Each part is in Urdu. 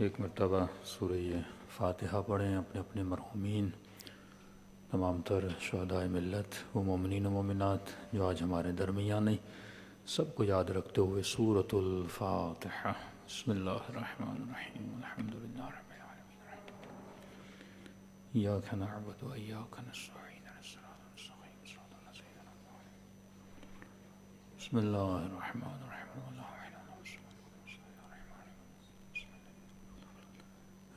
ایک مرتبہ سورہ فاتحہ پڑھیں اپنے اپنے مرحومین، تمام تر شہدائے ملت و مومنین و مومنات جو آج ہمارے درمیان نہیں، سب کو یاد رکھتے ہوئے سورۃ الفاتحہ۔ بسم اللہ الرحمن الرحیم الحمد للہ رب العالمین ایاک نعبد و ایاک نستعین صراط المستقیم صراط الذین انعمت علیہم۔ بسم اللہ الرحمن الرحیم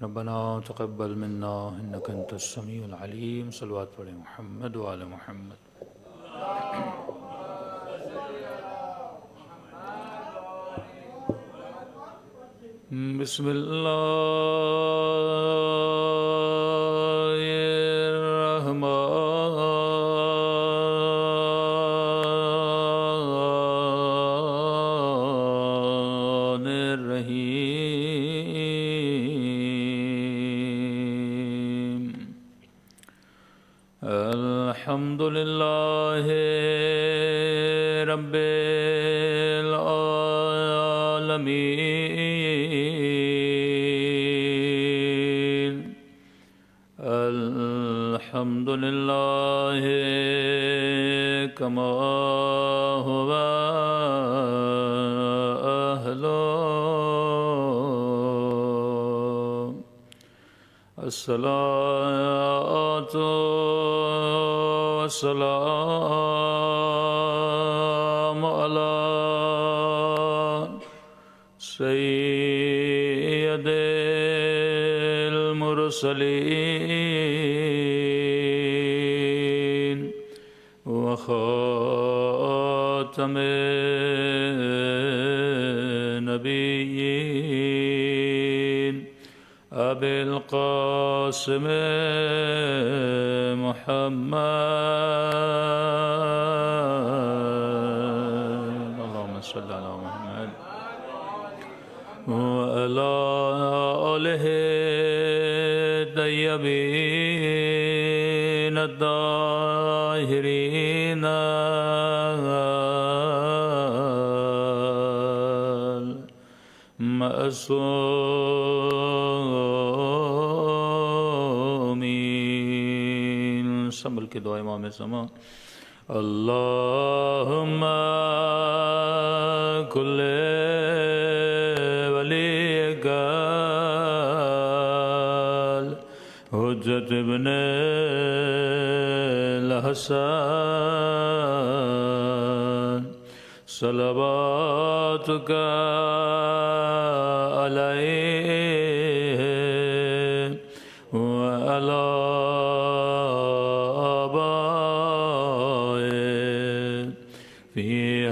ربنا تقبل منا انك انت السمیع العلیم۔ صلوات پڑھیں محمد و آل محمد۔ بسم اللہ الرحمن الرحیم۔ الحمد للہ رب العالمین۔ الحمد للہ کما هو أهله۔ الصلاة والسلام على سيد المرسلين وخاتم النبيين أبي القاسم محمد، اللهم صل على محمد وعلى آله الطيبين الطاهرين المعصومين۔ سنبھل کے دعا امام زمان۔ اللہم کل ولیک حجت ابن الحسن صلواتک علیہ وعلی آبائه فی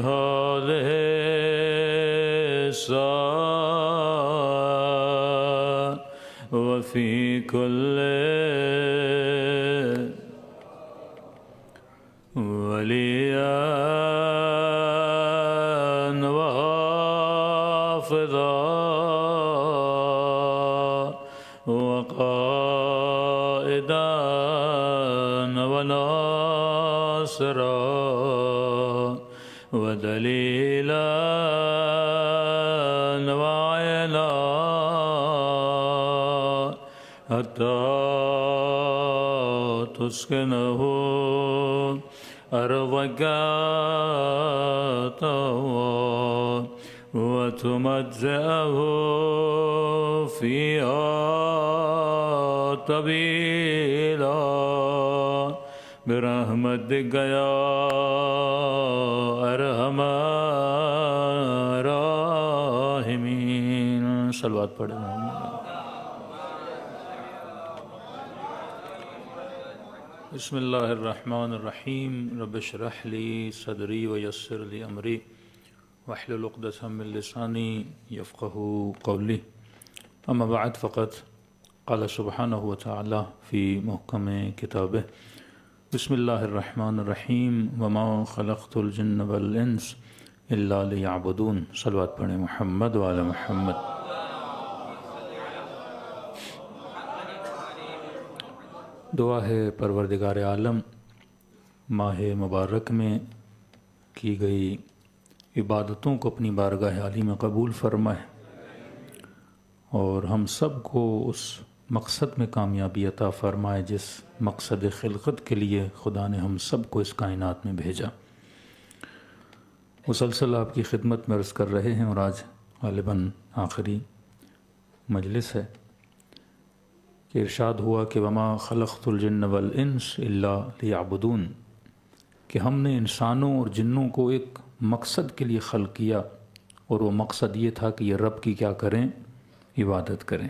هذه الساعة وفي كل وليا وحافظا وقائدا وناصرا ودليلا وعينا حتى تسكنه أرضك طوعا وتمتعه فيها طويلا برحمتك يا أرحم الراحمين۔ صلوات پڑھیں محمد۔ بسم اللہ الرحمن الرحیم۔ رب اشرح لی صدری ویسر لی امری واحلل عقدۃ من لسانی یفقهوا قولی۔ اما بعد فقط قال سبحانہ وتعالی فی محکم کتابہ بسم اللہ الرحمن الرحیم وما خلقت الجن والانس الا لیعبدون۔ صلوات پڑھیں محمد وعلی محمد۔ دعا ہے پروردگار عالم ماہ مبارک میں کی گئی عبادتوں کو اپنی بارگاہ عالی میں قبول فرمائے اور ہم سب کو اس مقصد میں کامیابی عطا فرمائے جس مقصد خلقت کے لیے خدا نے ہم سب کو اس کائنات میں بھیجا۔ مسلسل آپ کی خدمت میں عرض کر رہے ہیں، اور آج غالباً آخری مجلس ہے کہ ارشاد ہوا کہ وما خلقت الجن والانس الا لیعبدون، کہ ہم نے انسانوں اور جنوں کو ایک مقصد کے لیے خلق کیا، اور وہ مقصد یہ تھا کہ یہ رب کی کیا کریں؟ عبادت کریں۔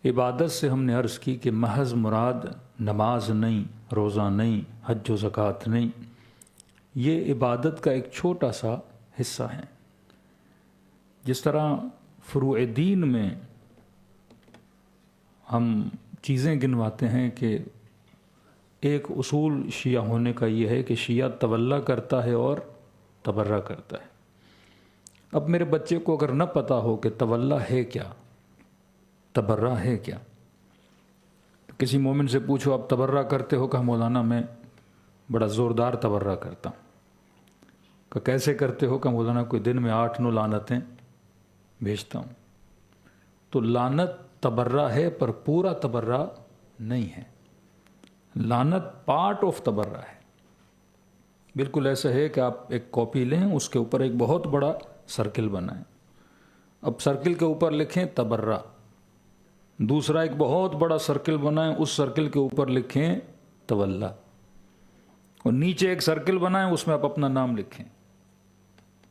عبادت سے ہم نے عرض کی کہ محض مراد نماز نہیں، روزہ نہیں، حج و زکوٰۃ نہیں، یہ عبادت کا ایک چھوٹا سا حصہ ہے۔ جس طرح فروع دین میں ہم چیزیں گنواتے ہیں کہ ایک اصول شیعہ ہونے کا یہ ہے کہ شیعہ تولا کرتا ہے اور تبرہ کرتا ہے۔ اب میرے بچے کو اگر نہ پتہ ہو کہ تولا ہے کیا، تبرہ ہے کیا، تو کسی مومن سے پوچھو آپ تبرہ کرتے ہو؟ کہ مولانا میں بڑا زوردار تبرہ کرتا ہوں۔ کہ کیسے کرتے ہو؟ کہ مولانا کوئی دن میں 8-9 لعنتیں بھیجتا ہوں۔ تو لعنت تبرہ ہے پر پورا تبرہ نہیں ہے، لعنت پارٹ آف تبرہ ہے۔ بالکل ایسا ہے کہ آپ ایک کاپی لیں، اس کے اوپر ایک بہت بڑا سرکل بنائیں، اب سرکل کے اوپر لکھیں تبرہ، دوسرا ایک بہت بڑا سرکل بنائیں، اس سرکل کے اوپر لکھیں تولا، اور نیچے ایک سرکل بنائیں، اس میں آپ اپنا نام لکھیں۔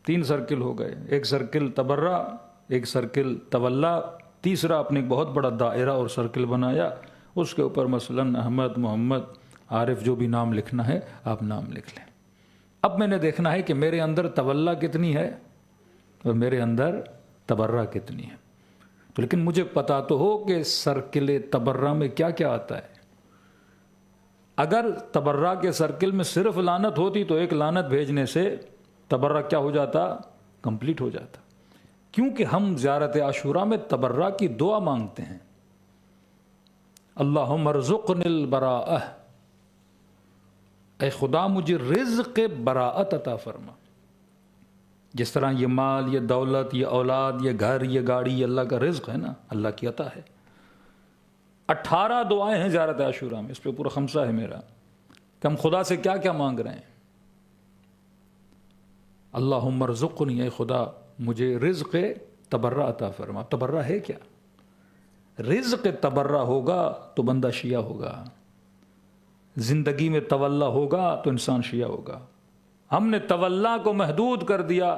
3 سرکل ہو گئے، ایک سرکل تبرہ، ایک سرکل تولا، تیسرا آپ نے ایک بہت بڑا دائرہ اور سرکل بنایا، اس کے اوپر مثلاً احمد، محمد، عارف جو بھی نام لکھنا ہے آپ نام لکھ لیں۔ اب میں نے دیکھنا ہے کہ میرے اندر تولا کتنی ہے اور میرے اندر تبرہ کتنی ہے۔ تو لیکن مجھے پتا تو ہو کہ سرکل تبرہ میں کیا کیا آتا ہے۔ اگر تبرہ کے سرکل میں صرف لعنت ہوتی تو ایک لعنت بھیجنے سے تبرہ کیا ہو جاتا؟ کمپلیٹ ہو جاتا۔ کیونکہ ہم زیارت عاشوراء میں تبرہ کی دعا مانگتے ہیں، اللہم ارزقنی البراءہ، اے خدا مجھے رزق براءت عطا فرما۔ جس طرح یہ مال، یہ دولت، یہ اولاد، یہ گھر، یہ گاڑی، یہ اللہ کا رزق ہے نا، اللہ کی عطا ہے۔ 18 دعائیں ہیں زیارت عاشوراء میں، اس پہ پورا خمسہ ہے میرا کہ ہم خدا سے کیا کیا مانگ رہے ہیں۔ اللہم ارزقنی، اے خدا مجھے رزق تبرہ عطا فرما۔ تبرہ ہے کیا؟ رزق تبرہ ہوگا تو بندہ شیعہ ہوگا، زندگی میں تولا ہوگا تو انسان شیعہ ہوگا۔ ہم نے تولا کو محدود کر دیا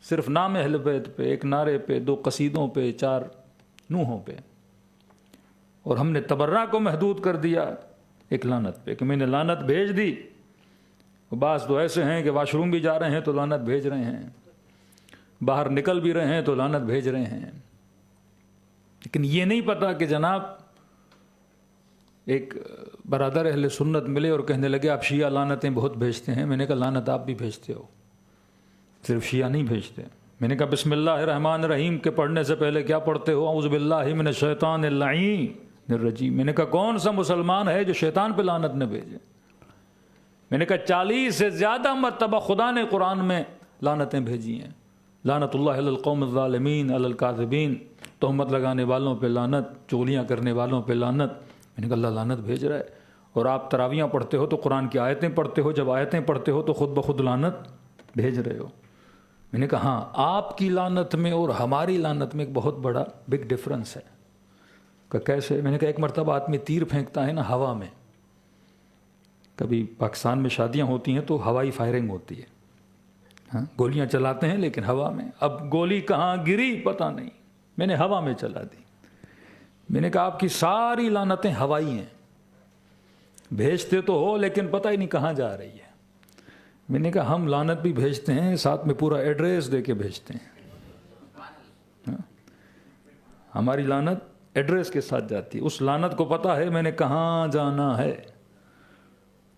صرف نام اہل بیت پہ، ایک نعرے پہ، 2 قصیدوں پہ، 4 نوحوں پہ، اور ہم نے تبرہ کو محدود کر دیا ایک لعنت پہ کہ میں نے لعنت بھیج دی۔ بعض تو ایسے ہیں کہ واش روم بھی جا رہے ہیں تو لعنت بھیج رہے ہیں، باہر نکل بھی رہے ہیں تو لعنت بھیج رہے ہیں۔ لیکن یہ نہیں پتا کہ جناب ایک برادر اہل سنت ملے اور کہنے لگے آپ شیعہ لعنتیں بہت بھیجتے ہیں۔ میں نے کہا لعنت آپ بھی بھیجتے ہو، صرف شیعہ نہیں بھیجتے۔ میں نے کہا بسم اللہ الرحمن الرحیم کے پڑھنے سے پہلے کیا پڑھتے ہو؟ اعوذ باللہ من الشیطان اللعین الرجیم۔ میں نے کہا کون سا مسلمان ہے جو شیطان پہ لعنت نہ بھیجے؟ میں نے کہا 40 سے زیادہ مرتبہ خدا نے قرآن میں لعنتیں بھیجی ہیں۔ لعنت اللہ علی القوم الظالمین علی الکاذبین، تہمت لگانے والوں پہ لعنت، چغلیاں کرنے والوں پہ لعنت۔ میں نے کہا اللہ لعنت بھیج رہا ہے، اور آپ تراویاں پڑھتے ہو تو قرآن کی آیتیں پڑھتے ہو، جب آیتیں پڑھتے ہو تو خود بخود لعنت بھیج رہے ہو۔ میں نے کہا ہاں، آپ کی لعنت میں اور ہماری لعنت میں ایک بہت بڑا بگ ڈفرنس ہے۔ کہ کیسے؟ میں نے کہا ایک مرتبہ آدمی تیر پھینکتا ہے نا ہوا میں، کبھی پاکستان میں شادیاں ہوتی ہیں تو ہوائی فائرنگ ہوتی ہے، ہاں گولیاں چلاتے ہیں لیکن ہوا میں۔ اب گولی کہاں گری پتہ نہیں، میں نے ہوا میں چلا دی۔ میں نے کہا آپ کی ساری لعنتیں ہوائی ہیں، بھیجتے تو ہو لیکن پتہ ہی نہیں کہاں جا رہی ہے۔ میں نے کہا ہم لعنت بھی بھیجتے ہیں، ساتھ میں پورا ایڈریس دے کے بھیجتے ہیں۔ ہماری لعنت ایڈریس کے ساتھ جاتی ہے، اس لعنت کو پتہ ہے میں نے کہاں جانا ہے۔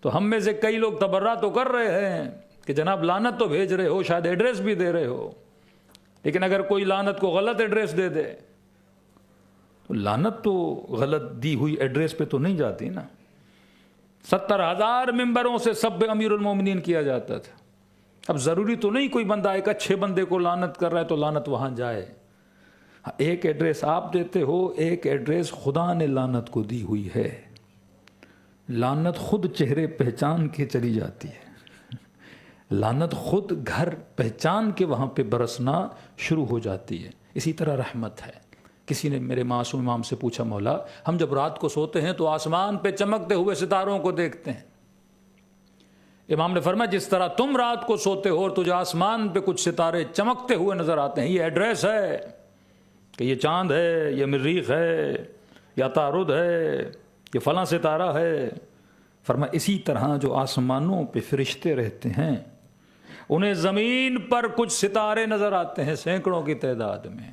تو ہم میں سے کئی لوگ تبرہ تو کر رہے ہیں کہ جناب لعنت تو بھیج رہے ہو، شاید ایڈریس بھی دے رہے ہو، لیکن اگر کوئی لعنت کو غلط ایڈریس دے دے تو لعنت تو غلط دی ہوئی ایڈریس پہ تو نہیں جاتی نا۔ 70,000 ممبروں سے سب امیر المومنین کیا جاتا تھا۔ اب ضروری تو نہیں کوئی بندہ ایک اچھے بندے کو لعنت کر رہا ہے تو لعنت وہاں جائے، ایک ایڈریس آپ دیتے ہو، ایک ایڈریس خدا نے لعنت کو دی ہوئی ہے۔ لعنت خود چہرے پہچان کے چلی جاتی ہے، لعنت خود گھر پہچان کے وہاں پہ برسنا شروع ہو جاتی ہے۔ اسی طرح رحمت ہے۔ کسی نے میرے معصوم امام سے پوچھا، مولا ہم جب رات کو سوتے ہیں تو آسمان پہ چمکتے ہوئے ستاروں کو دیکھتے ہیں۔ امام نے فرمایا جس طرح تم رات کو سوتے ہو اور تجھے آسمان پہ کچھ ستارے چمکتے ہوئے نظر آتے ہیں، یہ ایڈریس ہے کہ یہ چاند ہے، یہ مریخ ہے، یا عطارد ہے، یہ فلاں ستارہ ہے۔ فرمایا اسی طرح جو آسمانوں پہ فرشتے رہتے ہیں انہیں زمین پر کچھ ستارے نظر آتے ہیں سینکڑوں کی تعداد میں،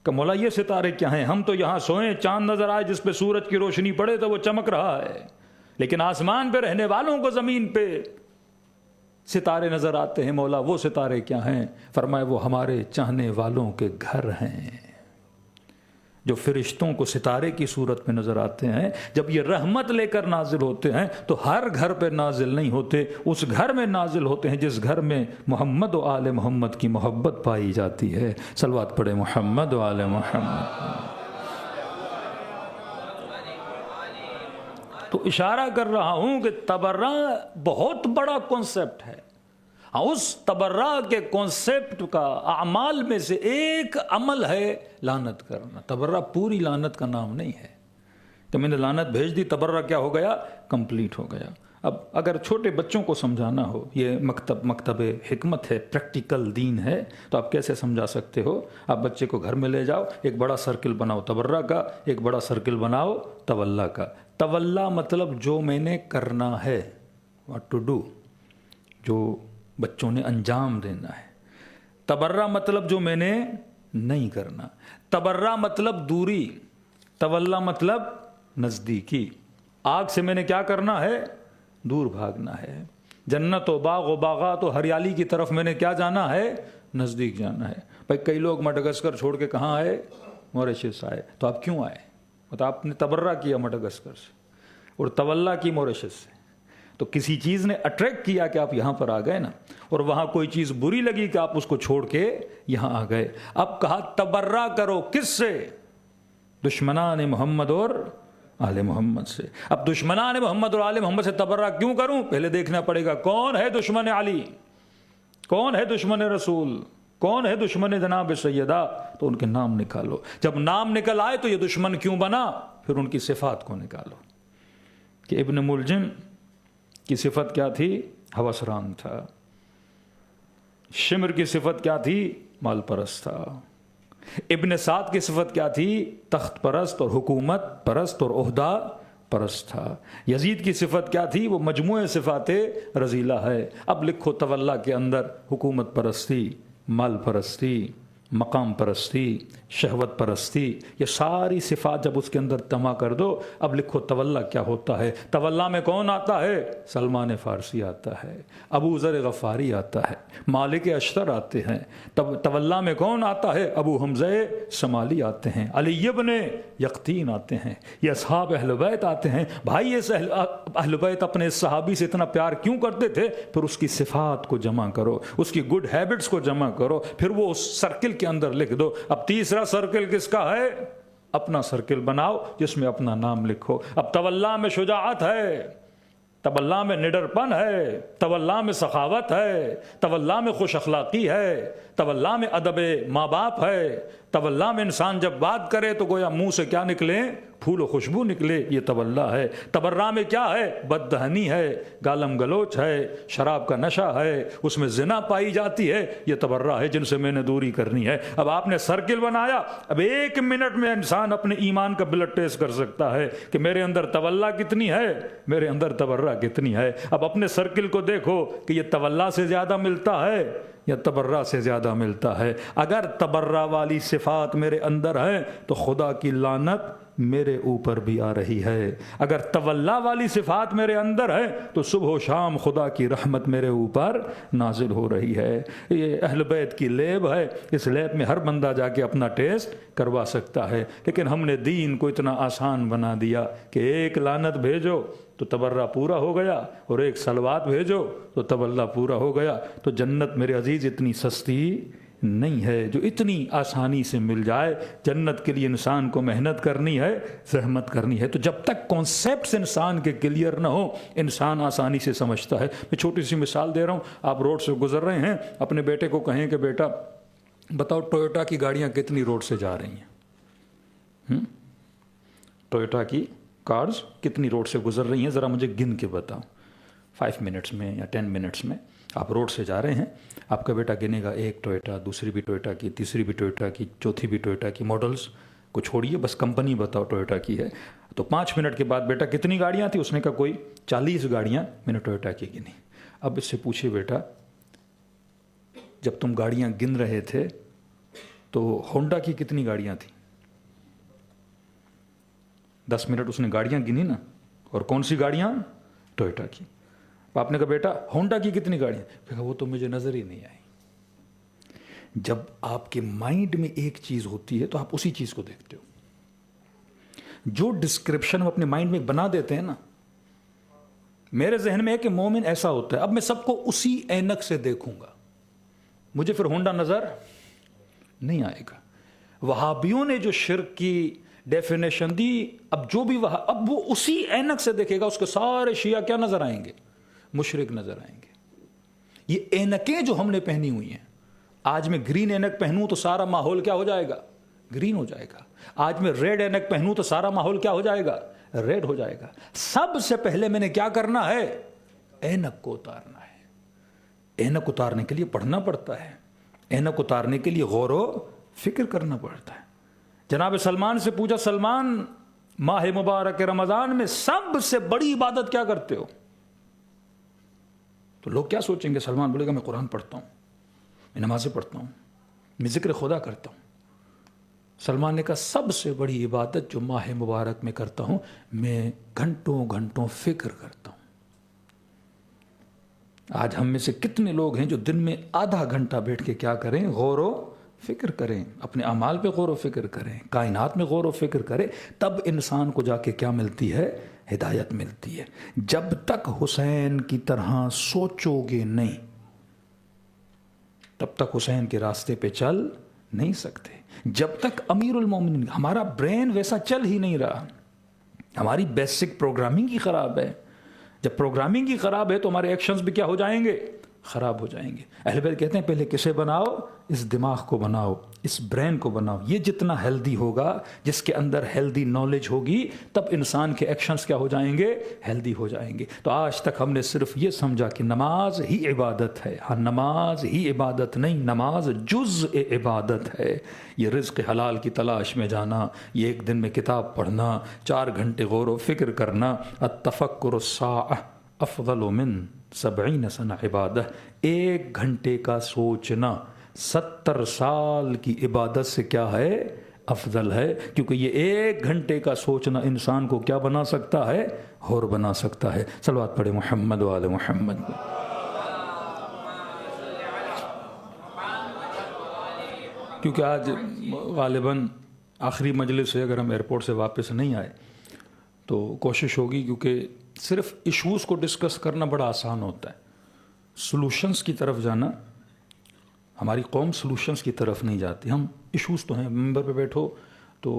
کہ مولا یہ ستارے کیا ہیں؟ ہم تو یہاں سوئیں، چاند نظر آئے جس پہ سورج کی روشنی پڑے تو وہ چمک رہا ہے، لیکن آسمان پہ رہنے والوں کو زمین پہ ستارے نظر آتے ہیں، مولا وہ ستارے کیا ہیں؟ فرمایا وہ ہمارے چاہنے والوں کے گھر ہیں، جو فرشتوں کو ستارے کی صورت میں نظر آتے ہیں۔ جب یہ رحمت لے کر نازل ہوتے ہیں تو ہر گھر پہ نازل نہیں ہوتے، اس گھر میں نازل ہوتے ہیں جس گھر میں محمد و آل محمد کی محبت پائی جاتی ہے۔ صلوات پڑھے محمد و آل محمد۔ تو اشارہ کر رہا ہوں کہ تبرہ بہت بڑا کنسپٹ ہے۔ اس تبرہ کے کنسپٹ کا اعمال میں سے ایک عمل ہے لعنت کرنا۔ تبرہ پوری لعنت کا نام نہیں ہے کہ میں نے لعنت بھیج دی تبرہ کیا ہو گیا؟ کمپلیٹ ہو گیا۔ اب اگر چھوٹے بچوں کو سمجھانا ہو، یہ مکتب حکمت ہے، پریکٹیکل دین ہے، تو آپ کیسے سمجھا سکتے ہو؟ آپ بچے کو گھر میں لے جاؤ، ایک بڑا سرکل بناؤ تبرہ کا، ایک بڑا سرکل بناؤ تولا کا۔ تولا مطلب جو میں نے کرنا ہے، واٹ ٹو ڈو، جو بچوں نے انجام دینا ہے۔ تبرہ مطلب جو میں نے نہیں کرنا۔ تبرہ مطلب دوری، تولا مطلب نزدیکی۔ آگ سے میں نے کیا کرنا ہے؟ دور بھاگنا ہے۔ جنت و باغ و باغات و ہریالی کی طرف میں نے کیا جانا ہے؟ نزدیک جانا ہے۔ بھائی کئی لوگ مڈغسکر چھوڑ کے کہاں آئے؟ موریشس آئے۔ تو آپ کیوں آئے؟ تو آپ نے تبرہ کیا مڈغسکر سے اور تولا کی موریشس سے، تو کسی چیز نے اٹریکٹ کیا کہ آپ یہاں پر آ گئے نا، اور وہاں کوئی چیز بری لگی کہ آپ اس کو چھوڑ کے یہاں آ گئے۔ اب کہا تبرہ کرو، کس سے؟ دشمنان محمد اور آل محمد سے۔ اب دشمنان محمد اور آل محمد سے تبرہ کیوں کروں؟ پہلے دیکھنا پڑے گا کون ہے دشمن علی، کون ہے دشمن رسول، کون ہے دشمن جناب سیدہ، تو ان کے نام نکالو۔ جب نام نکل آئے تو یہ دشمن کیوں بنا، پھر ان کی صفات کو نکالو۔ کہ ابن ملجم کی صفت کیا تھی؟ ہوسران تھا۔ شمر کی صفت کیا تھی؟ مال پرست تھا۔ ابن سعد کی صفت کیا تھی؟ تخت پرست اور حکومت پرست اور عہدہ پرست تھا۔ یزید کی صفت کیا تھی؟ وہ مجموعہ صفات رذیلہ ہے۔ اب لکھو تولا کے اندر حکومت پرستی، مال پرستی، مقام پرستی، شہوت پرستی، یہ ساری صفات جب اس کے اندر جمع کر دو، اب لکھو تولا کیا ہوتا ہے۔ تولا میں کون آتا ہے؟ سلمان فارسی آتا ہے، ابو ذر غفاری آتا ہے، مالک اشتر آتے ہیں۔ تولا میں کون آتا ہے؟ ابو حمزہ شمالی آتے ہیں، علی ابن یقطین آتے ہیں، یہ اصحاب اہل بیت آتے ہیں۔ بھائی یہ اہل بیت اپنے صحابی سے اتنا پیار کیوں کرتے تھے؟ پھر اس کی صفات کو جمع کرو، اس کی گڈ ہیبٹس کو جمع کرو، پھر وہ اس سرکل کے اندر لکھ دو۔ اب تیسرا سرکل کس کا ہے؟ اپنا سرکل بناؤ جس میں اپنا نام لکھو۔ اب تولا میں شجاعت ہے، تولا میں نڈر پن ہے، تولا میں سخاوت ہے، تولا میں خوش اخلاقی ہے، تولا میں ادب ماں باپ ہے، تولا میں انسان جب بات کرے تو گویا منہ سے کیا نکلے؟ پھول و خوشبو نکلے، یہ تولا ہے۔ تبرہ میں کیا ہے؟ بددہنی ہے، گالم گلوچ ہے، شراب کا نشہ ہے، اس میں زنا پائی جاتی ہے، یہ تبرہ ہے جن سے میں نے دوری کرنی ہے۔ اب آپ نے سرکل بنایا، اب 1 منٹ میں انسان اپنے ایمان کا بلڈ ٹیسٹ کر سکتا ہے کہ میرے اندر تولا کتنی ہے، میرے اندر تبرہ کتنی ہے۔ اب اپنے سرکل کو دیکھو کہ یہ تولا سے زیادہ ملتا ہے یا تبرہ سے زیادہ ملتا ہے۔ اگر تبرہ والی صفات میرے اندر ہیں تو خدا کی لعنت میرے اوپر بھی آ رہی ہے۔ اگر تولا والی صفات میرے اندر ہے تو صبح و شام خدا کی رحمت میرے اوپر نازل ہو رہی ہے۔ یہ اہل بیت کی لیب ہے، اس لیب میں ہر بندہ جا کے اپنا ٹیسٹ کروا سکتا ہے، لیکن ہم نے دین کو اتنا آسان بنا دیا کہ ایک لعنت بھیجو تو تبرہ پورا ہو گیا، اور ایک صلوات بھیجو تو تولا پورا ہو گیا۔ تو جنت میرے عزیز اتنی سستی نہیں ہے جو اتنی آسانی سے مل جائے۔ جنت کے لیے انسان کو محنت کرنی ہے، زحمت کرنی ہے۔ تو جب تک کانسیپٹس انسان کے کلیئر نہ ہو، انسان آسانی سے سمجھتا ہے۔ میں چھوٹی سی مثال دے رہا ہوں، آپ روڈ سے گزر رہے ہیں، اپنے بیٹے کو کہیں کہ بیٹا بتاؤ ٹویوٹا کی گاڑیاں کتنی روڈ سے جا رہی ہیں، ٹویوٹا کی کارز کتنی روڈ سے گزر رہی ہیں، ذرا مجھے گن کے بتاؤ۔ 5 منٹس میں یا 10 منٹس میں آپ روڈ سے جا رہے ہیں، آپ کا بیٹا گنے گا، ایک ٹویوٹا، دوسری بھی ٹویوٹا کی، تیسری بھی ٹویوٹا کی، چوتھی بھی ٹویوٹا کی۔ ماڈلز کو چھوڑیے، بس کمپنی بتاؤ ٹویوٹا کی ہے۔ تو 5 منٹ کے بعد بیٹا کتنی گاڑیاں تھیں؟ اس نے کہا کوئی 40 گاڑیاں میں نے ٹویوٹا کی گنی۔ اب اس سے پوچھے بیٹا جب تم گاڑیاں گن رہے تھے تو ہونڈا کی کتنی گاڑیاں تھیں؟ 10 منٹ اس نے گاڑیاں گنی نا، اور کون سی گاڑیاں؟ ٹویوٹا کی۔ آپ نے کہا بیٹا ہونڈا کی کتنی گاڑیاں؟ کہا وہ تو مجھے نظر ہی نہیں آئی۔ جب آپ کے مائنڈ میں ایک چیز ہوتی ہے تو آپ اسی چیز کو دیکھتے ہو۔ جو ڈسکرپشن ہم اپنے مائنڈ میں بنا دیتے ہیں نا، میرے ذہن میں ہے کہ مومن ایسا ہوتا ہے، اب میں سب کو اسی اینک سے دیکھوں گا، مجھے پھر ہونڈا نظر نہیں آئے گا۔ وہابیوں نے جو شرک کی ڈیفینیشن دی، اب جو بھی اب وہ اسی اینک سے دیکھے گا، اس کے سارے شیعہ کیا نظر آئیں گے؟ مشرک نظر آئیں گے۔ یہ اینکیں جو ہم نے پہنی ہوئی ہیں، آج میں گرین اینک پہنوں تو سارا ماحول کیا ہو جائے گا؟ گرین ہو جائے گا۔ آج میں ریڈ اینک پہنوں تو سارا ماحول کیا ہو جائے گا؟ ریڈ ہو جائے گا۔ سب سے پہلے میں نے کیا کرنا ہے؟ اینک کو اتارنا ہے۔ اینک اتارنے کے لیے پڑھنا پڑتا ہے، اینک اتارنے کے لیے غور و فکر کرنا پڑتا ہے۔ جناب سلمان سے پوچھا، سلمان ماہ مبارک رمضان میں سب سے بڑی عبادت کیا کرتے ہو؟ تو لوگ کیا سوچیں گے؟ سلمان بولے گا میں قرآن پڑھتا ہوں، میں نمازیں پڑھتا ہوں، میں ذکر خدا کرتا ہوں۔ سلمان نے کہا سب سے بڑی عبادت جو ماہ مبارک میں کرتا ہوں، میں گھنٹوں گھنٹوں فکر کرتا ہوں۔ آج ہم میں سے کتنے لوگ ہیں جو دن میں آدھا گھنٹہ بیٹھ کے کیا کریں؟ غور و فکر کریں، اپنے اعمال پہ غور و فکر کریں، کائنات میں غور و فکر کریں۔ تب انسان کو جا کے کیا ملتی ہے؟ ہدایت ملتی ہے۔ جب تک حسین کی طرح سوچو گے نہیں، تب تک حسین کے راستے پہ چل نہیں سکتے۔ جب تک امیر المومنین، ہمارا برین ویسا چل ہی نہیں رہا، ہماری بیسک پروگرامنگ ہی خراب ہے۔ جب پروگرامنگ ہی خراب ہے تو ہمارے ایکشنز بھی کیا ہو جائیں گے؟ خراب ہو جائیں گے۔ اہل بیت کہتے ہیں پہلے کسے بناؤ؟ اس دماغ کو بناؤ، اس برین کو بناؤ۔ یہ جتنا ہیلدی ہوگا، جس کے اندر ہیلدی نالج ہوگی، تب انسان کے ایکشنز کیا ہو جائیں گے؟ ہیلدی ہو جائیں گے۔ تو آج تک ہم نے صرف یہ سمجھا کہ نماز ہی عبادت ہے۔ ہاں، نماز ہی عبادت نہیں، نماز جزء عبادت ہے۔ یہ رزق حلال کی تلاش میں جانا، یہ ایک دن میں کتاب پڑھنا، 4 گھنٹے غور و فکر کرنا، التفکر الساعہ افضل من 70 سنہ عبادہ، 1 گھنٹے کا سوچنا 70 سال کی عبادت سے کیا ہے؟ افضل ہے۔ کیونکہ یہ 1 گھنٹے کا سوچنا انسان کو کیا بنا سکتا ہے؟ اور بنا سکتا ہے۔ صلوات پڑھے محمد و آل محمد۔ کیونکہ آج غالباً آخری مجلس ہے، اگر ہم ایئرپورٹ سے واپس نہیں آئے تو کوشش ہوگی، کیونکہ صرف ایشوز کو ڈسکس کرنا بڑا آسان ہوتا ہے، سلوشنز کی طرف جانا، ہماری قوم سلوشنز کی طرف نہیں جاتی۔ ہم ایشوز تو ہیں، ممبر پہ بیٹھو تو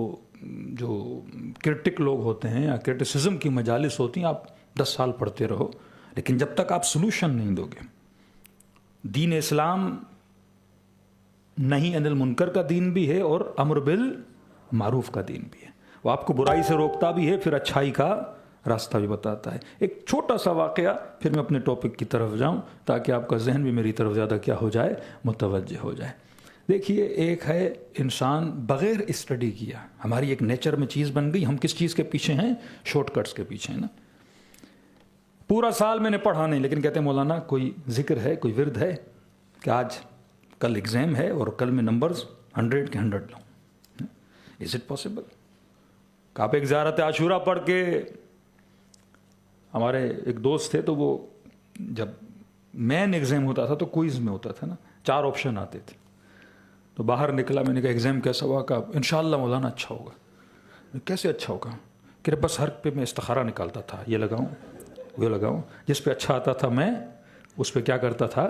جو کرٹک لوگ ہوتے ہیں یا کرٹیسزم کی مجالس ہوتی ہیں، آپ 10 سال پڑھتے رہو، لیکن جب تک آپ سلوشن نہیں دو گے۔ دین اسلام نہیں انل منکر کا دین بھی ہے اور امر بالمعروف کا دین بھی ہے۔ وہ آپ کو برائی سے روکتا بھی ہے، پھر اچھائی کا راستہ بھی بتاتا ہے۔ ایک چھوٹا سا واقعہ، پھر میں اپنے ٹاپک کی طرف جاؤں تاکہ آپ کا ذہن بھی میری طرف زیادہ کیا ہو جائے؟ متوجہ ہو جائے۔ دیکھیے، ایک ہے انسان بغیر اسٹڈی کیا، ہماری ایک نیچر میں چیز بن گئی، ہم کس چیز کے پیچھے ہیں؟ شارٹ کٹس کے پیچھے ہیں نا۔ پورا سال میں نے پڑھا نہیں، لیکن کہتے ہیں مولانا کوئی ذکر ہے، کوئی ورد ہے کہ آج کل ایگزام ہے اور کل میں نمبرز 100 کے 100 لوں۔ Is it possible? کہ آپ ایک زیارت عاشورہ پڑھ کے، ہمارے ایک دوست تھے تو وہ جب مین ایگزام ہوتا تھا تو کوئز میں ہوتا تھا نا، 4 آپشن آتے تھے، تو باہر نکلا، میں نے کہا ایگزام کیسا ہوا؟ کہا انشاءاللہ مولانا اچھا ہوگا۔ کیسے اچھا ہوگا؟ کہ بس ہر پہ میں استخارہ نکالتا تھا، یہ لگاؤں وہ لگاؤں، جس پہ اچھا آتا تھا میں اس پہ کیا کرتا تھا؟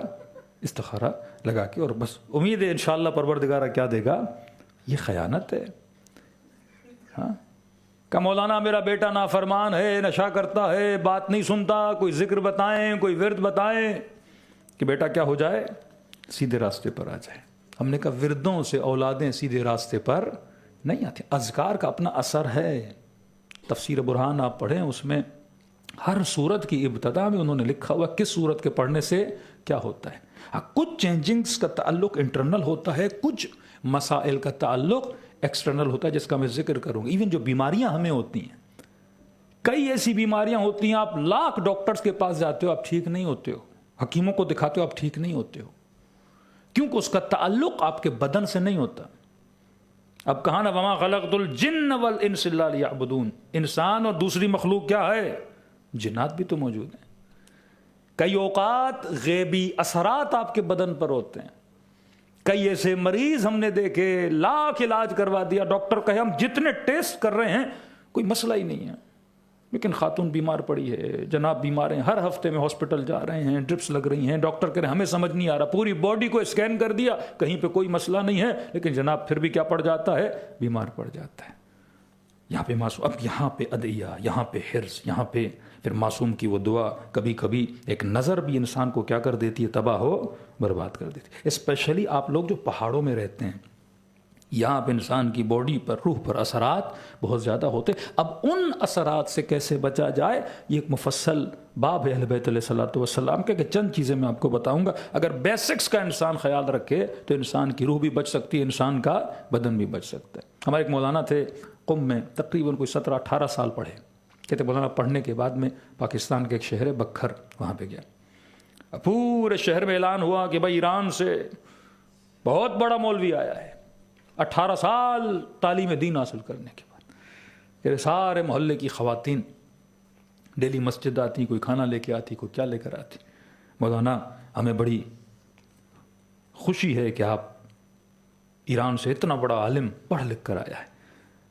استخارہ لگا کے، اور بس امید ہے انشاءاللہ پروردگار کیا دے گا. یہ خیانت ہے. ہاں کہ مولانا میرا بیٹا نافرمان ہے، نشہ کرتا ہے، بات نہیں سنتا، کوئی ذکر بتائیں، کوئی ورد بتائیں کہ بیٹا کیا ہو جائے، سیدھے راستے پر آ جائے. ہم نے کہا وردوں سے اولادیں سیدھے راستے پر نہیں آتی. اذکار کا اپنا اثر ہے. تفسیر برہان آپ پڑھیں، اس میں ہر صورت کی ابتدا میں انہوں نے لکھا ہوا کس صورت کے پڑھنے سے کیا ہوتا ہے. کچھ چینجنگز کا تعلق انٹرنل ہوتا ہے، کچھ مسائل کا تعلق ایکسٹرنل ہوتا ہے، جس کا میں ذکر کروں گا. ایون جو بیماریاں ہمیں ہوتی ہیں، کئی ایسی بیماریاں ہوتی ہیں آپ لاکھ ڈاکٹرز کے پاس جاتے ہو، آپ ٹھیک نہیں ہوتے ہو، حکیموں کو دکھاتے ہو، آپ ٹھیک نہیں ہوتے ہو، کیونکہ اس کا تعلق آپ کے بدن سے نہیں ہوتا. اب کہا نا وما خلقت الجن والانس الا لیعبدون، انسان اور دوسری مخلوق کیا ہے، جنات بھی تو موجود ہیں. کئی اوقات غیبی اثرات آپ کے بدن پر ہوتے ہیں. کئی ایسے مریض ہم نے دیکھے لاکھ علاج کروا دیا، ڈاکٹر کہے ہم جتنے ٹیسٹ کر رہے ہیں کوئی مسئلہ ہی نہیں ہے، لیکن خاتون بیمار پڑی ہے، جناب بیمار ہیں، ہر ہفتے میں ہاسپٹل جا رہے ہیں، ڈرپس لگ رہی ہیں، ڈاکٹر کہہ رہے ہیں ہمیں سمجھ نہیں آ رہا، پوری باڈی کو اسکین کر دیا، کہیں پہ کوئی مسئلہ نہیں ہے، لیکن جناب پھر بھی کیا پڑ جاتا ہے، بیمار پڑ جاتا ہے. یہاں پہ معصوم، اب یہاں پہ ادعیہ، یہاں پہ حرص، یہاں پہ پھر معصوم کی وہ دعا، کبھی کبھی ایک نظر بھی انسان کو کیا کر دیتی ہے، تباہ ہو برباد کر دیتی ہے. اسپیشلی آپ لوگ جو پہاڑوں میں رہتے ہیں، یہاں پہ انسان کی باڈی پر، روح پر اثرات بہت زیادہ ہوتے. اب ان اثرات سے کیسے بچا جائے، یہ ایک مفصل باب ہے اہل بیت علیہ الصلوۃ والسلام کے، کہ چند چیزیں میں آپ کو بتاؤں گا. اگر بیسکس کا انسان خیال رکھے تو انسان کی روح بھی بچ سکتی ہے، انسان کا بدن بھی بچ سکتا ہے. ہمارے ایک مولانا تھے قم میں، تقریباً کوئی 17-18 سال پڑھے. کہتے مولانا پڑھنے کے بعد میں پاکستان کے ایک شہر ہے بکھر، وہاں پہ گیا. پورے شہر میں اعلان ہوا کہ بھائی ایران سے بہت بڑا مولوی آیا ہے، 18 سال تعلیم دین حاصل کرنے کے بعد. کہ سارے محلے کی خواتین ڈیلی مسجد آتی، کوئی کھانا لے کے آتی، کوئی کیا لے کر آتی. مولانا ہمیں بڑی خوشی ہے کہ آپ ایران سے اتنا بڑا عالم پڑھ لکھ کر آیا ہے،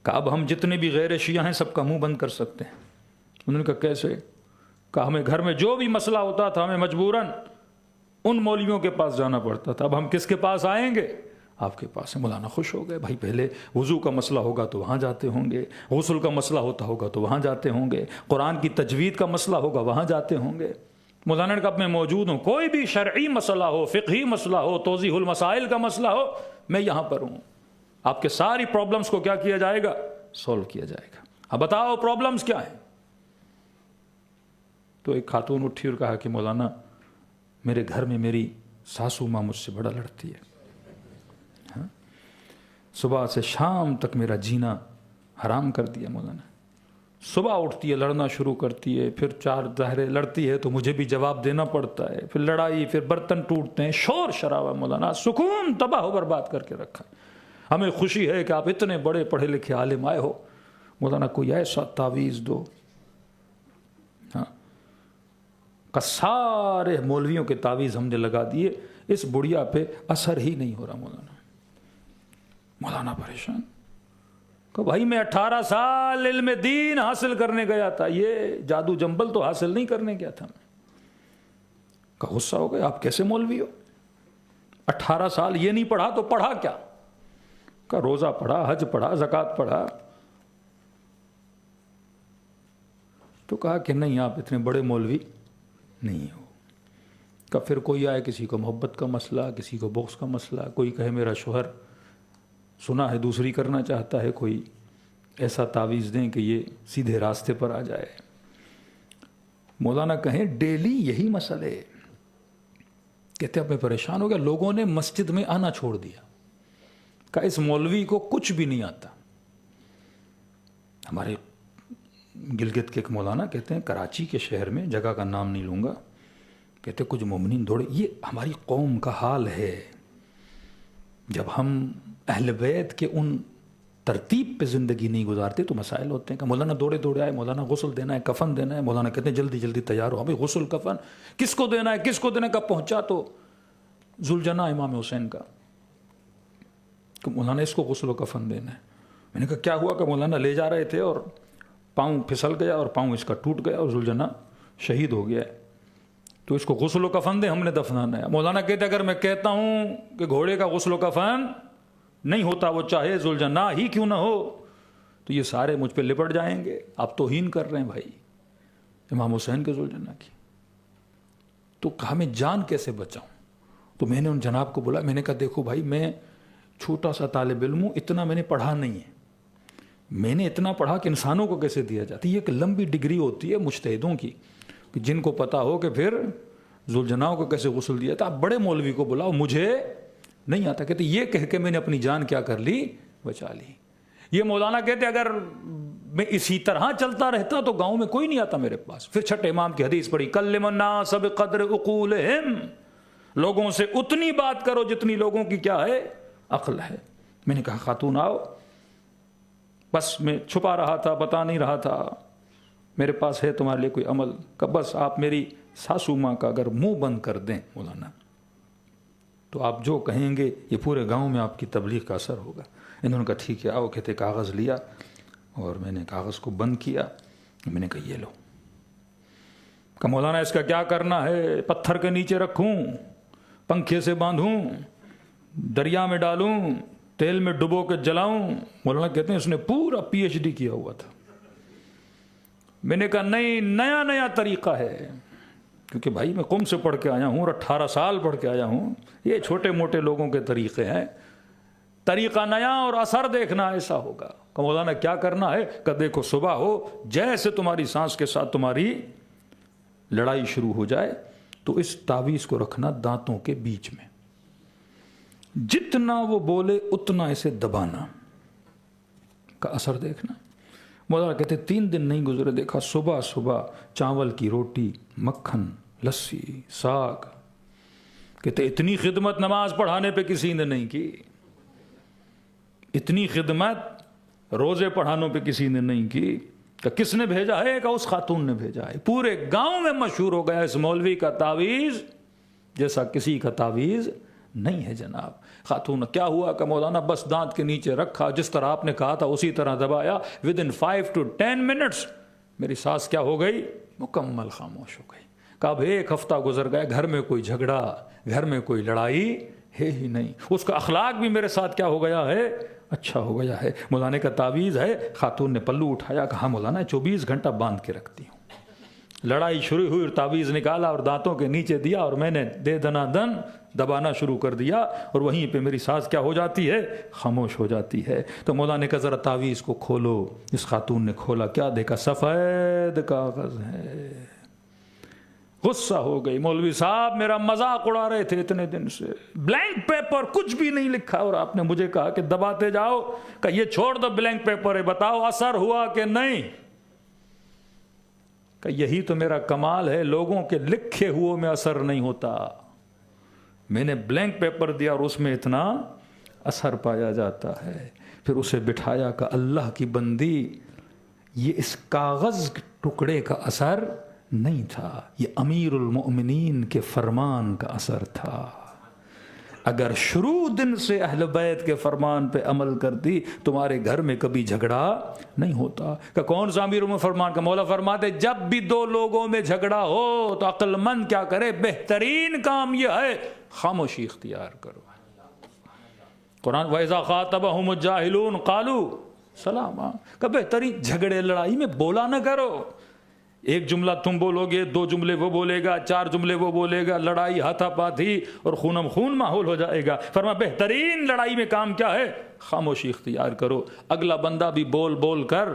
کہ اب ہم جتنے بھی غیر شیعہ ہیں سب کا منہ بند کر سکتے ہیں. انہوں نے کہا کیسے؟ کہا ہمیں گھر میں جو بھی مسئلہ ہوتا تھا ہمیں مجبوراً ان مولویوں کے پاس جانا پڑتا تھا، اب ہم کس کے پاس آئیں گے؟ آپ کے پاس. مولانا خوش ہو گئے. بھائی پہلے وضو کا مسئلہ ہوگا تو وہاں جاتے ہوں گے، غسل کا مسئلہ ہوتا ہوگا تو وہاں جاتے ہوں گے، قرآن کی تجوید کا مسئلہ ہوگا وہاں جاتے ہوں گے. مولانا نے کہا میں موجود ہوں، کوئی بھی شرعی مسئلہ ہو، فقہی مسئلہ ہو، توضیح المسائل کا مسئلہ ہو، میں یہاں پر ہوں. آپ کے ساری پرابلمز کو کیا کیا جائے گا، سولو کیا جائے گا. اب بتاؤ پرابلمز کیا ہیں؟ تو ایک خاتون اٹھی اور کہا کہ مولانا میرے گھر میں میری ساسو ماں مجھ سے بڑا لڑتی ہے، صبح سے شام تک میرا جینا حرام کر دیا. مولانا صبح اٹھتی ہے لڑنا شروع کرتی ہے، پھر 4 دہرے لڑتی ہے تو مجھے بھی جواب دینا پڑتا ہے، پھر لڑائی، پھر برتن ٹوٹتے ہیں، شور شرابہ. مولانا سکون تباہ و برباد کر کے رکھا. ہمیں خوشی ہے کہ آپ اتنے بڑے پڑھے لکھے عالم آئے ہو، مولانا کوئی ایسا تعویذ دو. ہاں کہ سارے مولویوں کے تعویذ ہم نے لگا دیے، اس بڑھیا پہ اثر ہی نہیں ہو رہا. مولانا پریشان کہ بھائی میں 18 سال علم دین حاصل کرنے گیا تھا، یہ جادو جنبل تو حاصل نہیں کرنے گیا تھا. کہ غصہ ہو گیا، آپ کیسے مولوی ہو؟ 18 سال یہ نہیں پڑھا تو پڑھا کیا؟ کہ روزہ پڑھا، حج پڑھا، زکوٰۃ پڑھا. تو کہا کہ نہیں آپ اتنے بڑے مولوی نہیں ہو. کہ پھر کوئی آئے، کسی کو محبت کا مسئلہ، کسی کو بغض کا مسئلہ، کوئی کہے میرا شوہر سنا ہے دوسری کرنا چاہتا ہے، کوئی ایسا تعویذ دیں کہ یہ سیدھے راستے پر آ جائے. مولانا کہیں ڈیلی یہی مسئلے. کہتے اب میں پریشان ہو گیا، لوگوں نے مسجد میں آنا چھوڑ دیا، کہ اس مولوی کو کچھ بھی نہیں آتا. ہمارے گلگت کے ایک مولانا کہتے ہیں کراچی کے شہر میں، جگہ کا نام نہیں لوں گا، کہتے کچھ مومنین دوڑے. یہ ہماری قوم کا حال ہے. جب ہم اہل بیت کے ان ترتیب پہ زندگی نہیں گزارتے تو مسائل ہوتے ہیں. کہ مولانا دوڑے دوڑے آئے، مولانا غسل دینا ہے، کفن دینا ہے. مولانا کہتے ہیں جلدی جلدی تیار ہو. ابھی غسل کفن کس کو دینا ہے، کس کو دینا ہے؟ کب پہنچا تو ذوالجناح امام حسین کا، کہ مولانا اس کو غسل و کفن دینا ہے. میں نے کہا کیا ہوا؟ کہ مولانا لے جا رہے تھے اور پاؤں پھسل گیا اور پاؤں اس کا ٹوٹ گیا اور ذوالجناح شہید ہو گیا ہے. تو اس کو غسل و کفن دے، ہم نے دفنانا ہے۔ مولانا کہتے اگر میں کہتا ہوں کہ گھوڑے کا غسل و کفن نہیں ہوتا، وہ چاہے ذوالجناح ہی کیوں نہ ہو، تو یہ سارے مجھ پہ لپٹ جائیں گے۔ آپ توہین کر رہے ہیں بھائی امام حسین کے ذوالجناح کی۔ تو کہا میں جان کیسے بچاؤں؟ تو میں نے ان جناب کو بولا، میں نے کہا دیکھو بھائی میں چھوٹا سا طالب علم ہوں، اتنا میں نے پڑھا نہیں ہے، میں نے اتنا پڑھا کہ انسانوں کو کیسے دیا جاتا ہے، یہ ایک لمبی ڈگری ہوتی ہے مجتہدوں کی، کہ جن کو پتا ہو کہ پھر ذوالجناح کو کیسے غسل دیا تھا۔ آپ بڑے مولوی کو بلاؤ، مجھے نہیں آتا۔ کہتے یہ کہہ کے میں نے اپنی جان کیا کر لی؟ بچا لی۔ یہ مولانا کہتے اگر میں اسی طرح چلتا رہتا تو گاؤں میں کوئی نہیں آتا میرے پاس۔ پھر چھٹے امام کی حدیث پڑھی، کلم الناس بقدر عقولہم، لوگوں سے اتنی بات کرو جتنی لوگوں کی کیا ہے؟ عقل ہے۔ میں نے کہا خاتون آؤ، بس میں چھپا رہا تھا، بتا نہیں رہا تھا، میرے پاس ہے تمہارے لیے کوئی عمل کہ بس آپ میری ساسو ماں کا اگر منہ بند کر دیں مولانا تو آپ جو کہیں گے یہ پورے گاؤں میں آپ کی تبلیغ کا اثر ہوگا۔ انہوں نے کہا ٹھیک ہے آؤ۔ کہتے کاغذ لیا اور میں نے کاغذ کو بند کیا، میں نے کہا یہ لو۔ کہ مولانا اس کا کیا کرنا ہے؟ پتھر کے نیچے رکھوں، پنکھے سے باندھوں، دریا میں ڈالوں، تیل میں ڈبو کے جلاؤں؟ مولانا کہتے ہیں اس نے پورا پی ایچ ڈی کیا ہوا تھا۔ میں نے کہا نہیں، نیا نیا طریقہ ہے، کیونکہ بھائی میں قم سے پڑھ کے آیا ہوں اور 18 سال پڑھ کے آیا ہوں، یہ چھوٹے موٹے لوگوں کے طریقے ہیں، طریقہ نیا اور اثر دیکھنا ایسا ہوگا۔ کہ مولانا کیا کرنا ہے؟ کہ دیکھو صبح ہو جیسے تمہاری سانس کے ساتھ تمہاری لڑائی شروع ہو جائے تو اس تعویذ کو رکھنا دانتوں کے بیچ میں، جتنا وہ بولے اتنا اسے دبانا، کا اثر دیکھنا۔ مولانا کہتے 3 دن نہیں گزرے، دیکھا صبح صبح چاول کی روٹی، مکھن، لسی، ساگ۔ کہتے اتنی خدمت نماز پڑھانے پہ کسی نے نہیں کی، اتنی خدمت روزے پڑھانوں پہ کسی نے نہیں کی۔ کہ کس نے بھیجا ہے؟ کہ اس خاتون نے بھیجا ہے۔ پورے گاؤں میں مشہور ہو گیا اس مولوی کا تعویذ جیسا کسی کا تعویذ نہیں ہے جناب۔ خاتون کیا ہوا کہ مولانا بس دانت کے نیچے رکھا، جس طرح آپ نے کہا تھا اسی طرح دبایا، within 5 to 10 minutes میری سانس کیا ہو گئی؟ مکمل خاموش ہو گئی۔ کہ اب 1 ہفتہ گزر گیا، گھر میں کوئی جھگڑا، گھر میں کوئی لڑائی ہے ہی نہیں، اس کا اخلاق بھی میرے ساتھ کیا ہو گیا ہے؟ اچھا ہو گیا ہے۔ مولانا کا تعویذ ہے۔ خاتون نے پلو اٹھایا، کہا مولانا 24 گھنٹہ باندھ کے رکھتی ہوں۔ لڑائی شروع ہوئی اور تعویذ نکالا اور دانتوں کے نیچے دیا اور میں نے دے دنا دن دبانا شروع کر دیا اور وہیں پہ میری سانس کیا ہو جاتی ہے؟ خاموش ہو جاتی ہے۔ تو مولانا نے کہا ذرا تعویذ کو کھولو۔ اس خاتون نے کھولا، کیا دیکھا؟ سفید کاغذ ہے۔ غصہ ہو گئی، مولوی صاحب میرا مذاق اڑا رہے تھے اتنے دن سے، بلینک پیپر کچھ بھی نہیں لکھا اور آپ نے مجھے کہا کہ دباتے جاؤ۔ کہ یہ چھوڑ دو بلینک پیپر ہے، بتاؤ اثر ہوا کہ نہیں؟ کہ یہی تو میرا کمال ہے، لوگوں کے لکھے ہوئے میں اثر نہیں ہوتا، میں نے بلینک پیپر دیا اور اس میں اتنا اثر پایا جاتا ہے۔ پھر اسے بٹھایا کہ اللہ کی بندی، یہ اس کاغذ ٹکڑے کا اثر نہیں تھا، یہ امیر المؤمنین کے فرمان کا اثر تھا۔ اگر شروع دن سے اہل بیت کے فرمان پہ عمل کرتی تمہارے گھر میں کبھی جھگڑا نہیں ہوتا۔ کہ کون سا امیر المؤمنین فرمان کا؟ مولا فرماتے جب بھی 2 لوگوں میں جھگڑا ہو تو عقل مند کیا کرے؟ بہترین کام یہ ہے خاموشی اختیار کرو۔ قرآن وَإِذَا خَاطَبَهُمُ الجَّاهِلُونَ قَالُوا سَلَامًا۔ کہ بہترین جھگڑے لڑائی میں بولا نہ کرو، ایک جملہ تم بولو گے، 2 جملے وہ بولے گا، 4 جملے وہ بولے گا، لڑائی ہاتھا پاتی اور خونم خون ماحول ہو جائے گا۔ فرما بہترین لڑائی میں کام کیا ہے؟ خاموشی اختیار کرو۔ اگلا بندہ بھی بول بول کر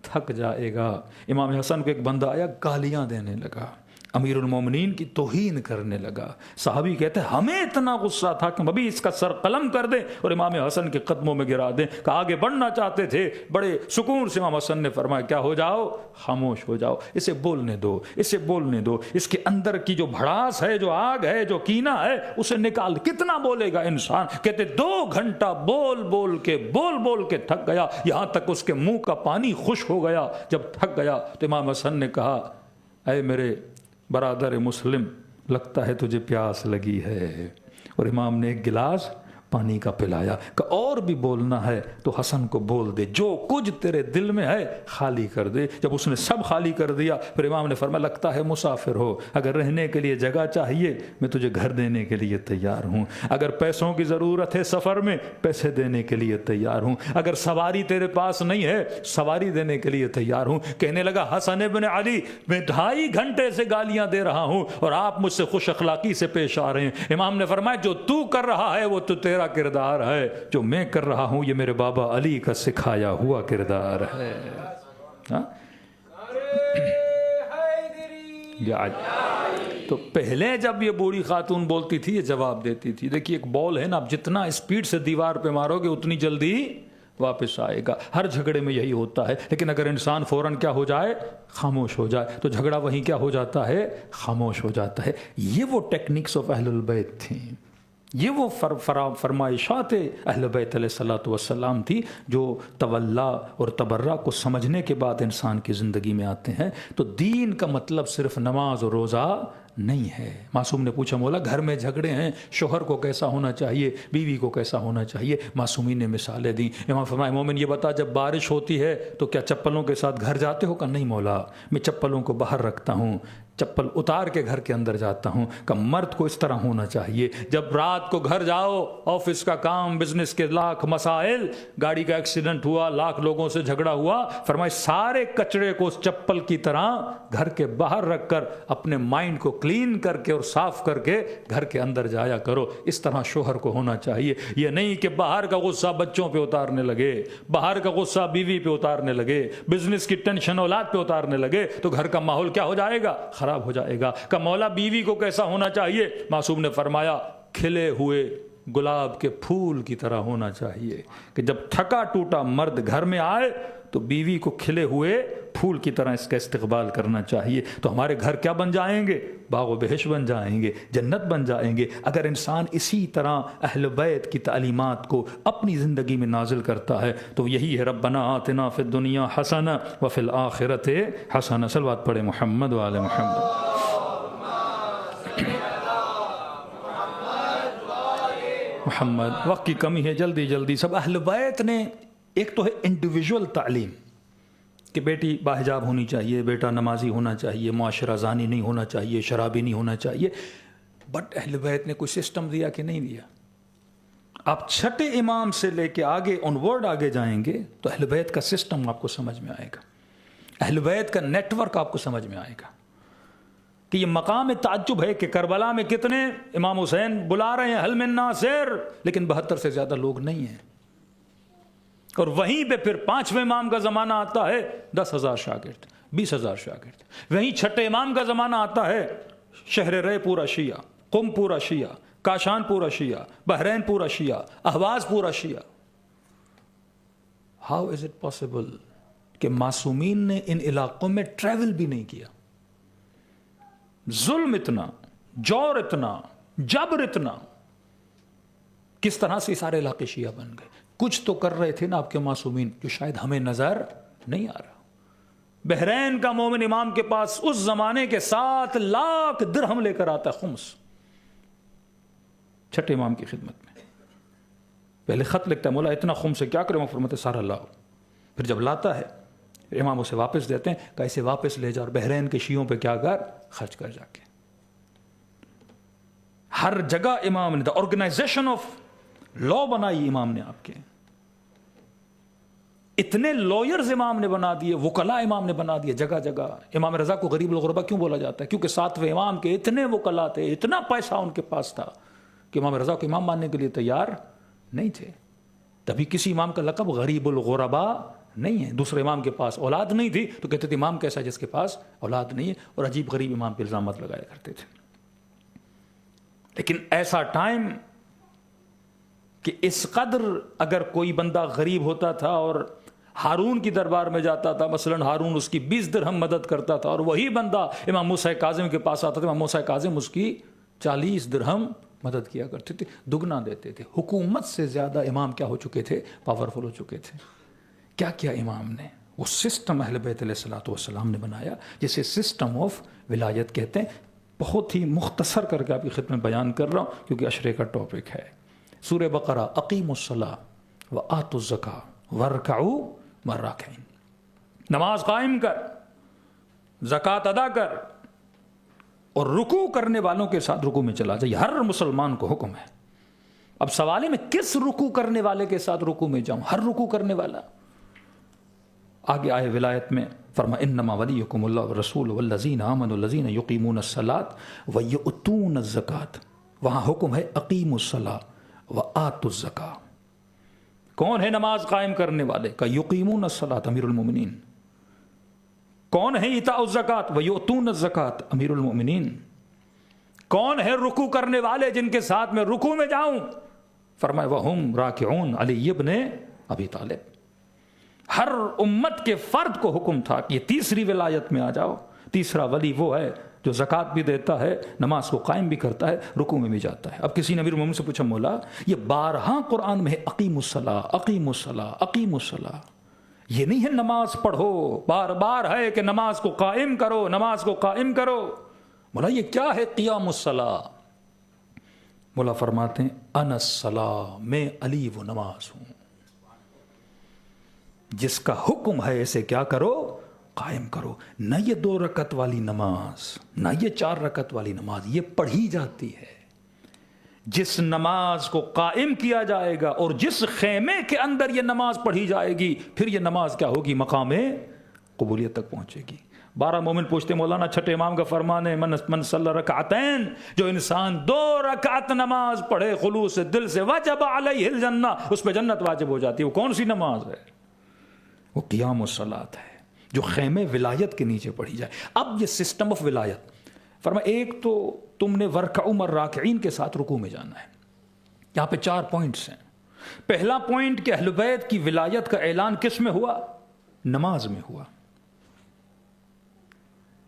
تھک جائے گا۔ امام حسن کو ایک بندہ آیا، گالیاں دینے لگا، امیر المومنین کی توہین کرنے لگا۔ صحابی کہتے ہیں ہمیں اتنا غصہ تھا کہ ابھی اس کا سر قلم کر دیں اور امام حسن کے قدموں میں گرا دیں۔ کہ آگے بڑھنا چاہتے تھے، بڑے سکون سے امام حسن نے فرمایا کیا ہو جاؤ؟ خاموش ہو جاؤ، اسے بولنے دو، اسے بولنے دو، اس کے اندر کی جو بھڑاس ہے، جو آگ ہے، جو کینہ ہے، اسے نکال۔ کتنا بولے گا انسان؟ کہتے 2 گھنٹہ بول بول کے تھک گیا، یہاں تک اس کے منہ کا پانی خشک ہو گیا۔ جب تھک گیا تو امام حسن نے کہا اے میرے برادر مسلم، لگتا ہے تجھے پیاس لگی ہے، اور امام نے ایک گلاس پانی کا پلایا کہ اور بھی بولنا ہے تو حسن کو بول دے، جو کچھ تیرے دل میں ہے خالی کر دے۔ جب اس نے سب خالی کر دیا پھر امام نے فرمایا لگتا ہے مسافر ہو، اگر رہنے کے لیے جگہ چاہیے میں تجھے گھر دینے کے لیے تیار ہوں، اگر پیسوں کی ضرورت ہے سفر میں پیسے دینے کے لیے تیار ہوں، اگر سواری تیرے پاس نہیں ہے سواری دینے کے لیے تیار ہوں۔ کہنے لگا حسن ابن علی میں 2.5 گھنٹے سے گالیاں دے رہا ہوں اور آپ مجھ سے خوش اخلاقی سے پیش آ رہے ہیں۔ امام نے فرمایا جو تو کر رہا ہے وہ تو تیرا کردار ہے، جو میں کر رہا ہوں یہ میرے بابا علی کا سکھایا ہوا کردار ہے۔ تو پہلے جب یہ بوڑھی خاتون بولتی تھی یہ جواب دیتی تھی۔ دیکھیے ایک بال ہے نا، آپ جتنا اسپیڈ سے دیوار پہ مارو گے اتنی جلدی واپس آئے گا۔ ہر جھگڑے میں یہی ہوتا ہے، لیکن اگر انسان فوراً کیا ہو جائے، خاموش ہو جائے، تو جھگڑا وہیں کیا ہو جاتا ہے، خاموش ہو جاتا ہے۔ یہ وہ ٹیکنکس آف اہل البیت تھیں، یہ وہ فرمائشات اہل بیت علیہ الصلوۃ والسلام تھی جو تولا اور تبرہ کو سمجھنے کے بعد انسان کی زندگی میں آتے ہیں۔ تو دین کا مطلب صرف نماز اور روزہ نہیں ہے۔ معصوم نے پوچھا مولا گھر میں جھگڑے ہیں، شوہر کو کیسا ہونا چاہیے، بیوی کو کیسا ہونا چاہیے؟ معصومین نے مثالیں دیں۔ امام فرمایا مومن یہ بتا جب بارش ہوتی ہے تو کیا چپلوں کے ساتھ گھر جاتے ہو؟ کہ نہیں مولا میں چپلوں کو باہر رکھتا ہوں، چپل اتار کے گھر کے اندر جاتا ہوں۔ کہ مرد کو اس طرح ہونا چاہیے، جب رات کو گھر جاؤ، آفس کا کام، بزنس کے لاکھ مسائل، گاڑی کا ایکسیڈنٹ ہوا، لاکھ لوگوں سے جھگڑا ہوا، فرمائے سارے کچرے کو اس چپل کی طرح گھر کے باہر رکھ کر اپنے مائنڈ کو کلین کر کے اور صاف کر کے گھر کے اندر جایا کرو۔ اس طرح شوہر کو ہونا چاہیے، یہ نہیں کہ باہر کا غصہ بچوں پہ اتارنے لگے، باہر کا غصہ بیوی پہ اتارنے لگے، بزنس کی ٹینشن اولاد پہ اتارنے لگے، تو گھر کا ماحول کیا ہو جائے گا، خراب ہو جائے گا۔ کہ مولا بیوی کو کیسا ہونا چاہیے؟ معصوم نے فرمایا کھلے ہوئے گلاب کے پھول کی طرح ہونا چاہیے، کہ جب تھکا ٹوٹا مرد گھر میں آئے تو بیوی کو کھلے ہوئے پھول کی طرح اس کا استقبال کرنا چاہیے۔ تو ہمارے گھر کیا بن جائیں گے؟ باغ و بہشت بن جائیں گے، جنت بن جائیں گے، اگر انسان اسی طرح اہل بیت کی تعلیمات کو اپنی زندگی میں نازل کرتا ہے۔ تو یہی ہے ربنا آتنا فی الدنیا حسنہ وفی الآخرۃ حسنہ۔ صلوات پڑھے محمد وآل محمد۔ محمد وقت کی کمی ہے، جلدی جلدی سب اہل بیت نے ایک تو ہے انڈیویجول تعلیم کہ بیٹی باحجاب ہونی چاہیے، بیٹا نمازی ہونا چاہیے، معاشرہ زانی نہیں ہونا چاہیے، شرابی نہیں ہونا چاہیے، بٹ اہل بیت نے کوئی سسٹم دیا کہ نہیں دیا؟ آپ چھٹے امام سے لے کے آگے آن ورڈ آگے جائیں گے تو اہل بیت کا سسٹم آپ کو سمجھ میں آئے گا، اہل بیت کا نیٹ ورک آپ کو سمجھ میں آئے گا کہ یہ مقام تعجب ہے کہ کربلا میں کتنے امام حسین بلا رہے ہیں حل من ناصر، لیکن 72 سے زیادہ لوگ نہیں ہیں، اور وہیں پہ پھر 5ویں امام کا زمانہ آتا ہے 10,000 شاگرد، 20,000 شاگرد، وہیں چھٹے امام کا زمانہ آتا ہے شہر رے پورا شیعہ، قم پورا شیعہ، کاشان پورا شیعہ، بحرین پورا شیعہ، اہواز پورا شیعہ۔ ہاؤ از اٹ پاسبل کہ معصومین نے ان علاقوں میں ٹریول بھی نہیں کیا؟ ظلم اتنا، جور اتنا، جبر اتنا، کس طرح سے سارے علاقے شیعہ بن گئے؟ کچھ تو کر رہے تھے نا آپ کے معصومین جو شاید ہمیں نظر نہیں آ رہا۔ بحرین کا مومن امام کے پاس اس زمانے کے 7 لاکھ درہم لے کر آتا خمس، چھٹے امام کی خدمت میں۔ پہلے خط لکھتا ہے مولا اتنا خمس ہے کیا کرے؟ فرماتے سارا لاؤ۔ پھر جب لاتا ہے امام اسے واپس دیتے ہیں کہ اسے واپس لے جا اور بحرین کے شیعوں پہ کیا کر، خرچ کر جا کے۔ ہر جگہ امام نے آرگنائزیشن آف لا بنائی، امام نے آپ کے اتنے لائرز امام نے بنا دیے، وکلاء امام نے بنا دیے جگہ جگہ۔ امام رضا کو غریب الغربا کیوں بولا جاتا ہے؟ کیونکہ 7ویں امام کے اتنے وکلاء تھے، اتنا پیسہ ان کے پاس تھا کہ امام رضا کو امام ماننے کے لیے تیار نہیں تھے۔ تبھی کسی امام کا لقب غریب الغربا نہیں ہے۔ دوسرے امام کے پاس اولاد نہیں تھی تو کہتے تھے امام کیسا جس کے پاس اولاد نہیں ہے، اور عجیب غریب امام پہ الزامات لگایا کرتے تھے۔ لیکن ایسا ٹائم کہ اس قدر اگر کوئی بندہ غریب ہوتا تھا اور ہارون کی دربار میں جاتا تھا، مثلا ہارون اس کی 20 درہم مدد کرتا تھا، اور وہی بندہ امام موسیٰ کاظم کے پاس آتا تھا، امام موسیٰ کاظم اس کی 40 درہم مدد کیا کرتے تھے، دگنا دیتے تھے۔ حکومت سے زیادہ امام کیا ہو چکے تھے؟ پاورفل ہو چکے تھے۔ کیا کیا امام نے؟ وہ سسٹم اہل بیت علیہ الصلوۃ والسلام نے بنایا جسے سسٹم آف ولایت کہتے ہیں۔ بہت ہی مختصر کر کے آپ کی خدمت میں بیان کر رہا ہوں کیونکہ عشرے کا ٹاپک ہے۔ سورہ بقرہ اقیموا الصلاۃ وآتوا الزکاۃ وارکعوا مع الراکعین، نماز قائم کر، زکوٰۃ ادا کر اور رکوع کرنے والوں کے ساتھ رکوع میں چلا جائے۔ ہر مسلمان کو حکم ہے۔ اب سوال ہے میں کس رکوع کرنے والے کے ساتھ رکوع میں جاؤں؟ ہر رکوع کرنے والا۔ آگے آئے ولایت میں فرما انما ولیکم اللہ والرسول والذین آمنوا الذین یقیمون الصلاۃ ویؤتون الزکاۃ، وہاں حکم ہے اقیموا الصلاۃ وآتوا الزکاۃ۔ کون ہے نماز قائم کرنے والے کا؟ یقیمون الصلاۃ امیر المومنین۔ کون ہے ایتاء الزکاۃ ویؤتون الزکاۃ امیر المومنین۔ کون ہے رکوع کرنے والے جن کے ساتھ میں رکوع میں جاؤں؟ فرمایا وہم راکعون علی ابن ابی طالب۔ ہر امت کے فرد کو حکم تھا کہ یہ تیسری ولایت میں آ جاؤ۔ تیسرا ولی وہ ہے جو زکوٰۃ بھی دیتا ہے، نماز کو قائم بھی کرتا ہے، رکوع میں بھی جاتا ہے۔ اب کسی نے امیر المومنین سے پوچھا مولا یہ بارہا قرآن میں ہے اقیموا الصلاۃ اقیموا الصلاۃ اقیموا الصلاۃ، یہ نہیں ہے نماز پڑھو، بار بار ہے کہ نماز کو قائم کرو، نماز کو قائم کرو۔ مولا یہ کیا ہے قیام الصلاۃ؟ مولا فرماتے ہیں انا الصلاۃ، میں علی وہ نماز ہوں جس کا حکم ہے اسے کیا کرو؟ قائم کرو۔ نہ یہ 2 رکعت والی نماز، نہ یہ 4 رکعت والی نماز، یہ پڑھی جاتی ہے۔ جس نماز کو قائم کیا جائے گا اور جس خیمے کے اندر یہ نماز پڑھی جائے گی، پھر یہ نماز کیا ہوگی؟ مقام قبولیت تک پہنچے گی۔ 12 مومن پوچھتے مولانا چھٹے امام کا فرمان ہے من صلی رکعتین، جو انسان 2 رکعت نماز پڑھے خلوص دل سے وجب علیہ الجنہ، اس پہ جنت واجب ہو جاتی ہے۔ وہ کون سی نماز ہے؟ وہ قیام الصلاۃ ہے جو خیمے ولایت کے نیچے پڑھی جائے۔ اب یہ سسٹم آف ولایت فرمایا ایک تو تم نے ورکعوا مع الراکعین کے ساتھ رکوع میں جانا ہے۔ یہاں پہ 4 پوائنٹس ہیں۔ پہلا پوائنٹ کہ اہل بیت کی ولایت کا اعلان کس میں ہوا؟ نماز میں ہوا۔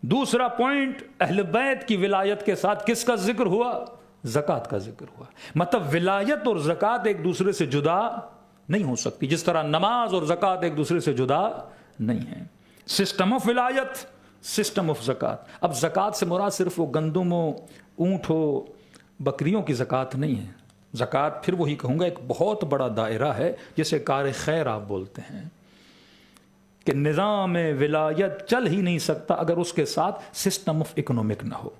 دوسرا پوائنٹ اہل بیت کی ولایت کے ساتھ کس کا ذکر ہوا؟ زکوٰۃ کا ذکر ہوا۔ مطلب ولایت اور زکوٰۃ ایک دوسرے سے جدا نہیں ہو سکتی، جس طرح نماز اور زکوٰۃ ایک دوسرے سے جدا نہیں ہیں۔ سسٹم آف ولایت، سسٹم آف زکوٰۃ۔ اب زکوٰۃ سے مراد صرف وہ گندم ہو، اونٹ ہو، بکریوں کی زکوٰۃ نہیں ہے۔ زکوٰۃ پھر وہی کہوں گا ایک بہت بڑا دائرہ ہے جسے کار خیر آپ بولتے ہیں، کہ نظام ولایت چل ہی نہیں سکتا اگر اس کے ساتھ سسٹم آف اکنامک نہ ہو۔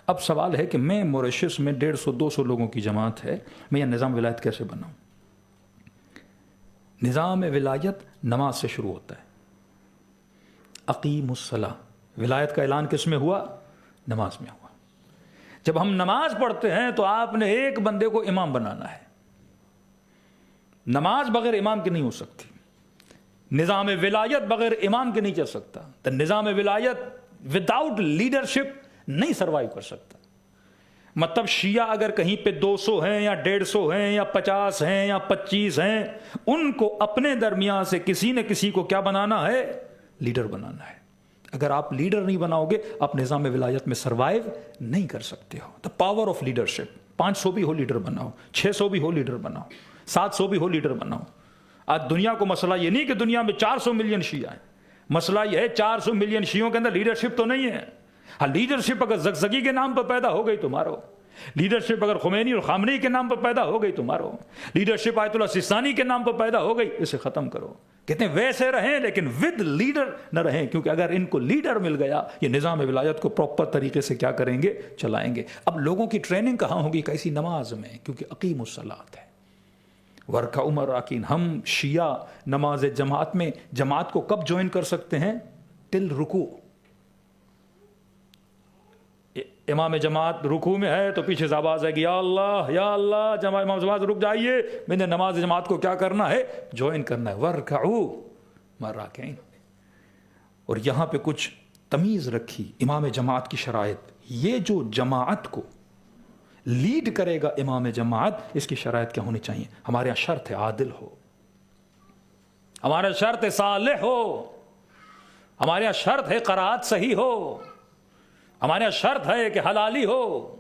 اب سوال ہے کہ میں موریشس میں 150-200 لوگوں کی جماعت ہے، میں یہ نظام ولایت کیسے بناؤں؟ نظام ولایت نماز سے شروع ہوتا ہے۔ اقیموا الصلاۃ، ولایت کا اعلان کس میں ہوا؟ نماز میں ہوا۔ جب ہم نماز پڑھتے ہیں تو آپ نے ایک بندے کو امام بنانا ہے۔ نماز بغیر امام کی نہیں ہو سکتی، نظام ولایت بغیر امام کے نہیں چل سکتا۔ تو نظام ولایت وداؤٹ لیڈرشپ نہیں سروائیو کر سکتا۔ مطلب شیعہ اگر کہیں پہ 200 ہیں یا 150 ہیں یا 50 ہیں یا 25 ہیں، ان کو اپنے درمیان سے کسی نہ کسی کو کیا بنانا ہے؟ لیڈر بنانا ہے۔ اگر آپ لیڈر نہیں بناؤ گے آپ نظام ولایت میں سروائیو نہیں کر سکتے ہو۔ The power of leadership. 500 بھی ہو لیڈر بناؤ، 600 بھی ہو لیڈر بناؤ، 700 بھی ہو لیڈر بناؤ۔ آج دنیا کو مسئلہ یہ نہیں کہ دنیا میں 400 ملین شیعہ ہیں، مسئلہ یہ ہے 400 ملین شیعوں کے اندر لیڈرشپ تو نہیں ہے۔ ہاں لیڈرشپ اگر زگزگی کے نام پر پیدا ہو گئی تو مارو، لیڈرشپ اگر خمینی اور خامنئی کے نام پر پیدا ہو گئی تو مارو، لیڈرشپ آیت اللہ سستانی کے نام پر پیدا ہو گئی، اسے ختم کرو۔ کہتے ہیں ویسے رہیں لیکن ود لیڈر نہ رہیں، کیونکہ اگر ان کو لیڈر مل گیا یہ نظام ولایت کو پراپر طریقے سے کیا کریں گے؟ چلائیں گے۔ اب لوگوں کی ٹریننگ کہاں ہوگی؟ کیسی نماز میں، کیونکہ اقیموا الصلاۃ ہے، ورکعوا مع الراکعین۔ ہم شیعہ نماز جماعت میں جماعت کو کب جوائن کر سکتے ہیں؟ ٹل رکوع۔ امام جماعت رکوع میں ہے تو پیچھے سے آواز ہے کہ یا اللہ یا اللہ، جماعت امام جماعت رک جائیے، میں نے نماز جماعت کو کیا کرنا ہے؟ جوائن کرنا ہے۔ ورکعوا مع الراکعین۔ اور یہاں پہ کچھ تمیز رکھی امام جماعت کی شرائط۔ یہ جو جماعت کو لیڈ کرے گا امام جماعت، اس کی شرائط کیا ہونی چاہیے؟ ہمارے یہاں شرط ہے عادل ہو، ہمارا شرط ہے صالح ہو، ہمارے یہاں شرط ہے قرات صحیح ہو، ہمارے یہاں شرط ہے کہ حلالی ہو۔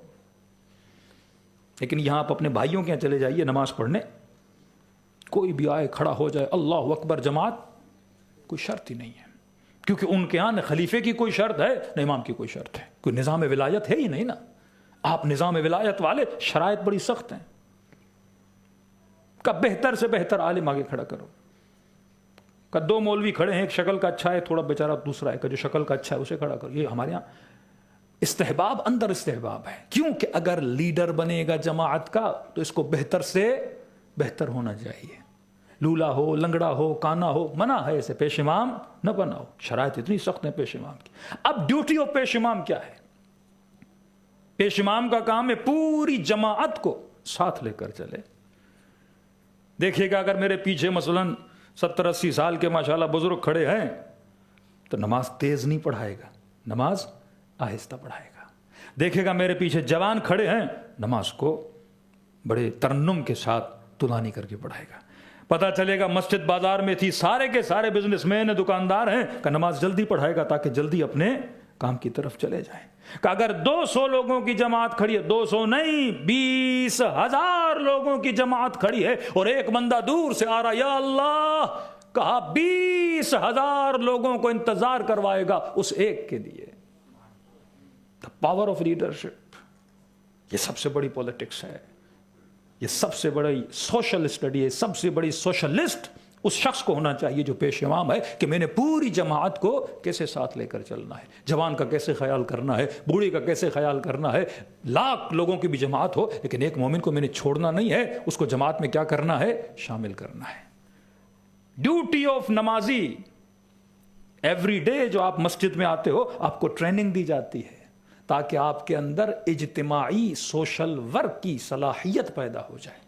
لیکن یہاں آپ اپنے بھائیوں کے یہاں چلے جائیے نماز پڑھنے، کوئی بھی آئے کھڑا ہو جائے اللہ اکبر جماعت، کوئی شرط ہی نہیں ہے، کیونکہ ان کے یہاں نہ خلیفے کی کوئی شرط ہے نہ امام کی کوئی شرط ہے، کوئی نظام ولایت ہے ہی نہیں نا۔ آپ نظام ولایت والے، شرائط بڑی سخت ہیں۔ کا بہتر سے بہتر عالم آگے کھڑا کرو. کا دو مولوی کھڑے ہیں, ایک شکل کا اچھا ہے تھوڑا بیچارہ, دوسرا ہے کہ جو شکل کا اچھا ہے اسے کھڑا کرو. یہ ہمارے یہاں استحباب اندر استحباب ہے, کیونکہ اگر لیڈر بنے گا جماعت کا تو اس کو بہتر سے بہتر ہونا چاہیے. لولا ہو, لنگڑا ہو, کانا ہو, منع ہے اسے پیش امام نہ بناؤ. شرائط اتنی سخت ہیں پیش امام کی. اب ڈیوٹی آف پیش امام کیا ہے؟ پیش امام کا کام ہے پوری جماعت کو ساتھ لے کر چلے. دیکھیے گا اگر میرے پیچھے مثلاً 70-80 سال کے ماشاءاللہ بزرگ کھڑے ہیں تو نماز تیز نہیں پڑھائے گا, نماز آہستہ پڑھائے گا. دیکھے گا میرے پیچھے جوان کھڑے ہیں, نماز کو بڑے ترنم کے ساتھ تلانی کر کے پڑھائے گا. پتہ چلے گا مسجد بازار میں تھی, سارے کے سارے بزنس مین دکاندار ہیں, کہ نماز جلدی پڑھائے گا تاکہ جلدی اپنے کام کی طرف چلے جائیں. کہ اگر 200 لوگوں کی جماعت کھڑی ہے, 200 نہیں 20,000 لوگوں کی جماعت کھڑی ہے, اور ایک بندہ دور سے آ رہا, یا اللہ, کہا 20,000 لوگوں کو انتظار کروائے گا اس ایک کے لیے. دا پاور آف لیڈرشپ, یہ سب سے بڑی پولیٹکس ہے, یہ سب سے بڑی سوشل اسٹڈی ہے. سب سے بڑی سوشلسٹ اس شخص کو ہونا چاہیے جو پیش امام ہے, کہ میں نے پوری جماعت کو کیسے ساتھ لے کر چلنا ہے, جوان کا کیسے خیال کرنا ہے, بوڑھی کا کیسے خیال کرنا ہے. لاکھ لوگوں کی بھی جماعت ہو لیکن ایک مومن کو میں نے چھوڑنا نہیں ہے, اس کو جماعت میں کیا کرنا ہے, شامل کرنا ہے. ڈیوٹی آف نمازی, ایوری ڈے جو آپ مسجد میں آتے ہو آپ کو ٹریننگ دی جاتی ہے تاکہ آپ کے اندر اجتماعی سوشل ورک کی صلاحیت پیدا ہو جائے,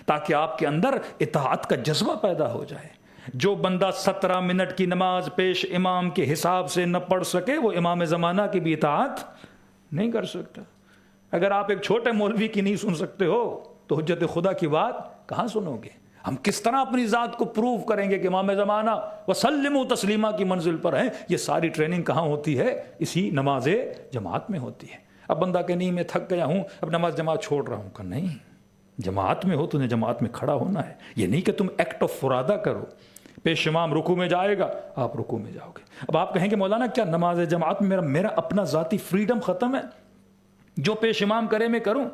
تاکہ آپ کے اندر اطاعت کا جذبہ پیدا ہو جائے. جو بندہ 17 منٹ کی نماز پیش امام کے حساب سے نہ پڑھ سکے وہ امام زمانہ کی بھی اطاعت نہیں کر سکتا. اگر آپ ایک چھوٹے مولوی کی نہیں سن سکتے ہو تو حجت خدا کی بات کہاں سنو گے؟ ہم کس طرح اپنی ذات کو پروو کریں گے کہ امام زمانہ وسلموا تسلیما کی منزل پر ہیں؟ یہ ساری ٹریننگ کہاں ہوتی ہے؟ اسی نماز جماعت میں ہوتی ہے. اب بندہ کہ نہیں میں تھک گیا ہوں, اب نماز جماعت چھوڑ رہا ہوں, کہ نہیں, جماعت میں ہو تو نے جماعت میں کھڑا ہونا ہے. یہ نہیں کہ تم ایکٹ آف فرادہ کرو, پیش امام رکوع میں جائے گا آپ رکوع میں جاؤ گے. اب آپ کہیں گے مولانا کیا نماز جماعت میں میرا اپنا ذاتی فریڈم ختم ہے, جو پیش امام کرے میں کروں؟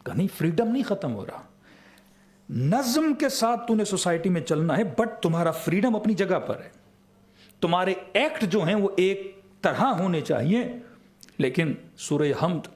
کہ نہیں, فریڈم نہیں ختم ہو رہا. نظم کے ساتھ تو نے سوسائٹی میں چلنا ہے, بٹ تمہارا فریڈم اپنی جگہ پر ہے. تمہارے ایکٹ جو ہیں وہ ایک طرح ہونے چاہیے, لیکن سورہ حمد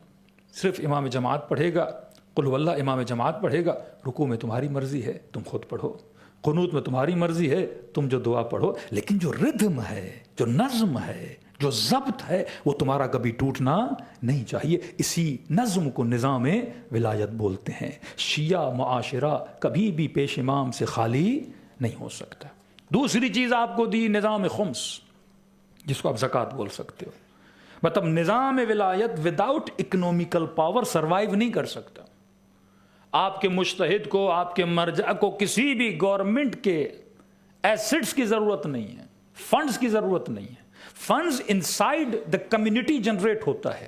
صرف امام جماعت پڑھے گا, قل واللہ امام جماعت پڑھے گا, رکوع میں تمہاری مرضی ہے تم خود پڑھو, قنوت میں تمہاری مرضی ہے تم جو دعا پڑھو, لیکن جو ردھم ہے, جو نظم ہے, جو ضبط ہے وہ تمہارا کبھی ٹوٹنا نہیں چاہیے. اسی نظم کو نظام ولایت بولتے ہیں. شیعہ معاشرہ کبھی بھی پیش امام سے خالی نہیں ہو سکتا. دوسری چیز آپ کو دی نظام خمس, جس کو آپ زکوٰۃ بول سکتے ہو. مطلب نظام ولایت وداؤٹ اکنومیکل پاور سروائیو نہیں کر سکتا. آپ کے مجتہد کو, آپ کے مرجع کو کسی بھی گورنمنٹ کے ایسٹس کی ضرورت نہیں ہے, فنڈز کی ضرورت نہیں ہے. Funds inside the community generate ہوتا ہے.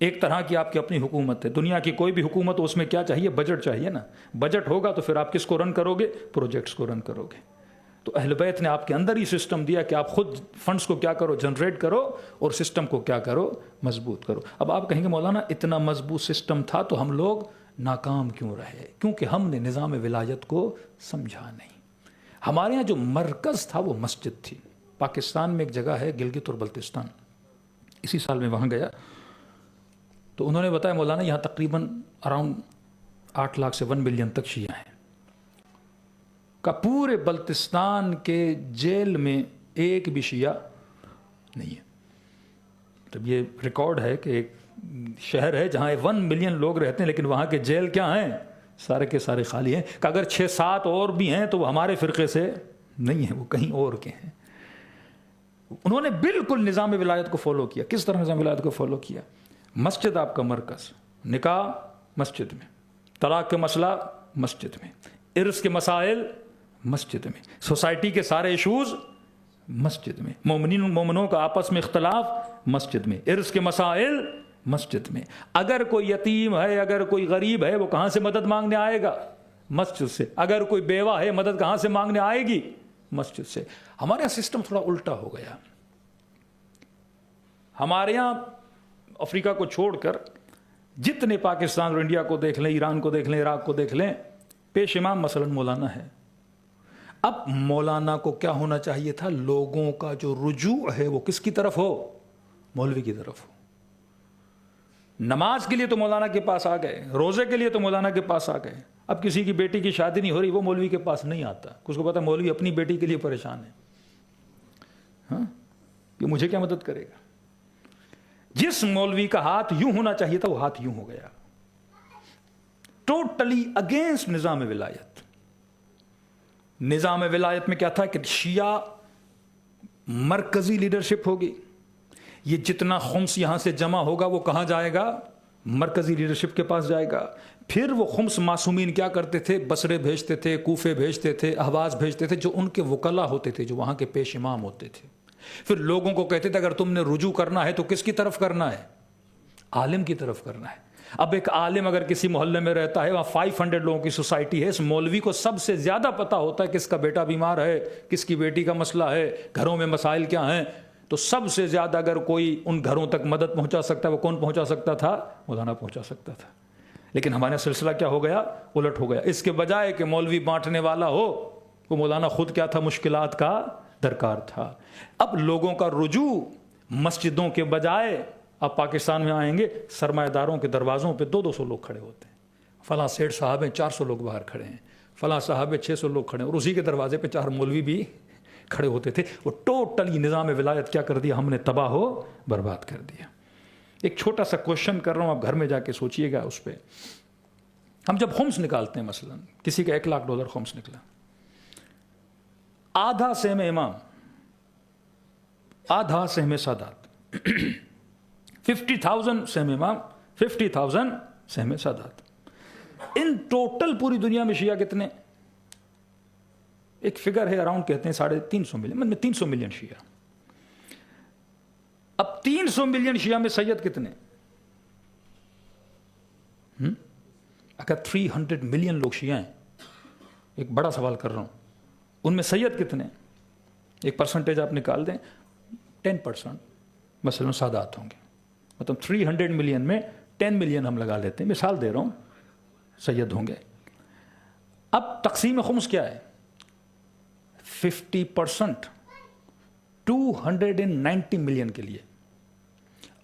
ایک طرح کی آپ کی اپنی حکومت ہے. دنیا کی کوئی بھی حکومت, اس میں کیا چاہیے, بجٹ چاہیے نا. بجٹ ہوگا تو پھر آپ کس کو رن کرو گے, پروجیکٹس کو رن کرو گے. تو اہل بیت نے آپ کے اندر ہی سسٹم دیا کہ آپ خود فنڈز کو کیا کرو, جنریٹ کرو, اور سسٹم کو کیا کرو, مضبوط کرو. اب آپ کہیں گے مولانا اتنا مضبوط سسٹم تھا تو ہم لوگ ناکام کیوں رہے؟ کیونکہ ہم نے نظام ولایت کو سمجھا نہیں. ہمارے ہاں جو مرکز تھا وہ مسجد تھی. پاکستان میں ایک جگہ ہے گلگت اور بلتستان, اسی سال میں وہاں گیا تو انہوں نے بتایا مولانا یہاں تقریباً اراؤنڈ 8 لاکھ سے 1 ملین تک شیعہ ہیں. کا پورے بلتستان کے جیل میں ایک بھی شیعہ نہیں ہے. تب یہ ریکارڈ ہے کہ ایک شہر ہے جہاں 1 ملین لوگ رہتے ہیں, لیکن وہاں کے جیل کیا ہیں, سارے کے سارے خالی ہیں. کہ اگر 6-7 اور بھی ہیں تو وہ ہمارے فرقے سے نہیں ہیں, وہ کہیں اور کے ہیں. انہوں نے بالکل نظام ولایت کو فالو کیا. کس طرح نظام ولایت کو فالو کیا؟ مسجد آپ کا مرکز, نکاح مسجد میں, طلاق کے مسئلہ مسجد میں, ارث کے مسائل مسجد میں, سوسائٹی کے سارے ایشوز مسجد میں, مومنوں کا آپس میں اختلاف مسجد میں, ارث کے مسائل مسجد میں. اگر کوئی یتیم ہے, اگر کوئی غریب ہے, وہ کہاں سے مدد مانگنے آئے گا؟ مسجد سے. اگر کوئی بیوہ ہے, مدد کہاں سے مانگنے آئے گی؟ مسجد سے. ہمارے یہاں سسٹم تھوڑا الٹا ہو گیا. ہمارے یہاں افریقہ کو چھوڑ کر جتنے پاکستان اور انڈیا کو دیکھ لیں, ایران کو دیکھ لیں, عراق کو دیکھ لیں, پیش امام مثلاً مولانا ہے. اب مولانا کو کیا ہونا چاہیے تھا؟ لوگوں کا جو رجوع ہے وہ کس کی طرف ہو؟ مولوی کی طرف ہو. نماز کے لیے تو مولانا کے پاس آ گئے, روزے کے لیے تو مولانا کے پاس آ گئے. اب کسی کی بیٹی کی شادی نہیں ہو رہی, وہ مولوی کے پاس نہیں آتا. اس کو پتا مولوی اپنی بیٹی کے لیے پریشان ہے, ہاں کہ مجھے کیا مدد کرے گا. جس مولوی کا ہاتھ یوں ہونا چاہیے تھا وہ ہاتھ یوں ہو گیا. ٹوٹلی اگینسٹ نظام ولایت. نظام ولایت میں کیا تھا کہ شیعہ مرکزی لیڈرشپ ہوگی, یہ جتنا خمس یہاں سے جمع ہوگا وہ کہاں جائے گا؟ مرکزی لیڈرشپ کے پاس جائے گا. پھر وہ خمس معصومین کیا کرتے تھے؟ بصرے بھیجتے تھے, کوفے بھیجتے تھے, اہواز بھیجتے تھے, جو ان کے وکلا ہوتے تھے, جو وہاں کے پیش امام ہوتے تھے. پھر لوگوں کو کہتے تھے اگر تم نے رجوع کرنا ہے تو کس کی طرف کرنا ہے؟ عالم کی طرف کرنا ہے. اب ایک عالم اگر کسی محلے میں رہتا ہے, وہاں 500 لوگوں کی سوسائٹی ہے, اس مولوی کو سب سے زیادہ پتا ہوتا ہے کس کا بیٹا بیمار ہے, کس کی بیٹی کا مسئلہ ہے, گھروں میں مسائل کیا ہیں. تو سب سے زیادہ اگر کوئی ان گھروں تک مدد پہنچا سکتا ہے, وہ کون پہنچا سکتا تھا؟ مولانا پہنچا سکتا تھا. لیکن ہمارا سلسلہ کیا ہو گیا؟ الٹ ہو گیا. اس کے بجائے کہ مولوی بانٹنے والا ہو, وہ مولانا خود کیا تھا؟ مشکلات کا درکار تھا. اب لوگوں کا رجوع مسجدوں کے بجائے, اب پاکستان میں آئیں گے, سرمایہ داروں کے دروازوں پہ 200 لوگ کھڑے ہوتے ہیں. فلاں سیٹھ صاحب ہیں, 400 لوگ باہر کھڑے ہیں. فلاں صاحب ہیں, 600 لوگ کھڑے ہیں. اور اسی کے دروازے پہ 4 مولوی بھی کھڑے ہوتے تھے. وہ ٹوٹلی نظام ولایت کیا کر دیا ہم نے؟ تباہ ہو برباد کر دیا. ایک چھوٹا سا کوشچن کر رہا ہوں, آپ گھر میں جا کے سوچئے گا اس پہ. ہم جب خمس نکالتے ہیں, مثلا کسی کا $1,00,000 خمس نکلا, آدھا سہم امام, آدھا سہم سادات, 50,000 سہم امام, 50,000 سہم سادات. ان ٹوٹل پوری دنیا میں شیعہ کتنے؟ ایک فگر ہے اراؤنڈ, کہتے ہیں 350 ملین, مطلب 300 ملین شیعہ. اب 300 ملین شیعہ میں سید کتنے؟ اگر 300 ملین لوگ شیعہ ہیں, ایک بڑا سوال کر رہا ہوں, ان میں سید کتنے؟ ایک پرسنٹیج آپ نکال دیں, 10% مثلا سادات ہوں گے. مطلب 300 ملین میں 10 ملین ہم لگا لیتے ہیں, مثال دے رہا ہوں, سید ہوں گے. اب تقسیم خمس کیا ہے؟ 50% 290 ملین کے لیے,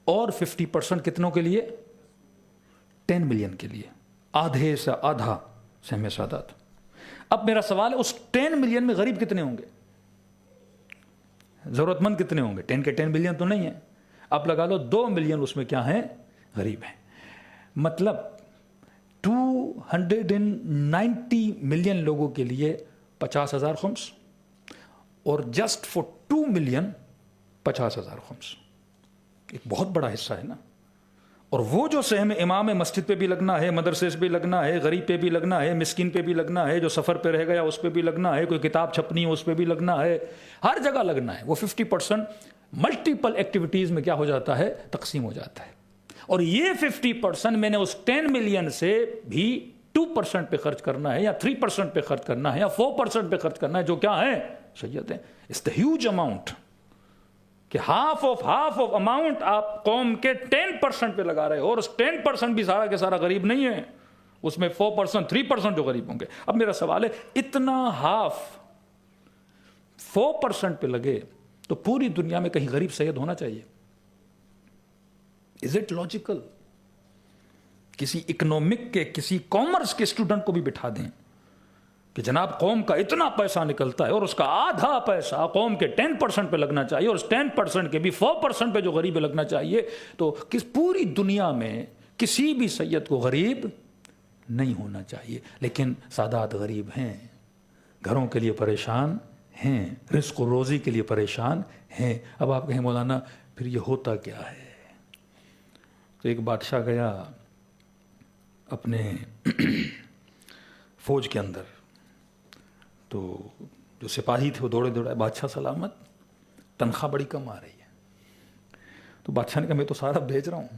اور 50% کتنوں کے لیے؟ 10 ملین کے لیے. آدھے سے آدھا سہم سادات. اب میرا سوال ہے, اس 10 ملین میں غریب کتنے ہوں گے؟ ضرورت مند کتنے ہوں گے؟ 10 کے 10 ملین تو نہیں ہے. اب لگا لو 2 ملین اس میں کیا ہیں؟ غریب ہیں. مطلب 290 ملین لوگوں کے لیے 50,000 خمس, اور جسٹ فور 2 ملین 50,000 خمس. ایک بہت بڑا حصہ ہے نا. اور وہ جو سہم امام ہے, مسجد پہ بھی لگنا ہے, مدرسے پہ بھی لگنا ہے, غریب پہ بھی لگنا ہے, مسکین پہ بھی لگنا ہے, جو سفر پہ رہ گیا اس پہ بھی لگنا ہے, کوئی کتاب چھپنی ہے اس پہ بھی لگنا ہے, ہر جگہ لگنا ہے. وہ 50% ملٹیپل ایکٹیویٹیز میں کیا ہو جاتا ہے؟ تقسیم ہو جاتا ہے. اور یہ 50% میں نے اس 10 ملین سے بھی 2% پہ خرچ کرنا ہے, یا 3% پہ خرچ کرنا ہے, یا 4% پہ خرچ کرنا ہے, جو کیا ہے؟ سید ہیں. اٹس دا ہیوج اماؤنٹ, کہ ہاف آف اماؤنٹ آپ قوم کے 10% پہ لگا رہے ہو, اور اس 10% بھی سارا کے سارا غریب نہیں ہے, اس میں 4% 3% جو غریب ہوں گے. اب میرا سوال ہے, اتنا ہاف 4% پہ لگے تو پوری دنیا میں کہیں غریب سید ہونا چاہیے؟ Is it logical? کسی اکنامک کے, کسی کامرس کے اسٹوڈنٹ کو بھی بٹھا دیں کہ جناب قوم کا اتنا پیسہ نکلتا ہے, اور اس کا آدھا پیسہ قوم کے 10% پہ لگنا چاہیے, اور اس 10% کے بھی 4% پہ جو غریب لگنا چاہیے, تو کس پوری دنیا میں کسی بھی سید کو غریب نہیں ہونا چاہیے. لیکن سادات غریب ہیں, گھروں کے لیے پریشان ہیں, رزق و روزی کے لیے پریشان ہیں. اب آپ کہیں مولانا پھر یہ ہوتا کیا ہے؟ تو ایک بادشاہ گیا اپنے فوج کے اندر, تو جو سپاہی تھے وہ دوڑے دوڑے, بادشاہ سلامت, تنخواہ بڑی کم آ رہی ہے. تو بادشاہ نے کہا میں تو سارا بھیج رہا ہوں.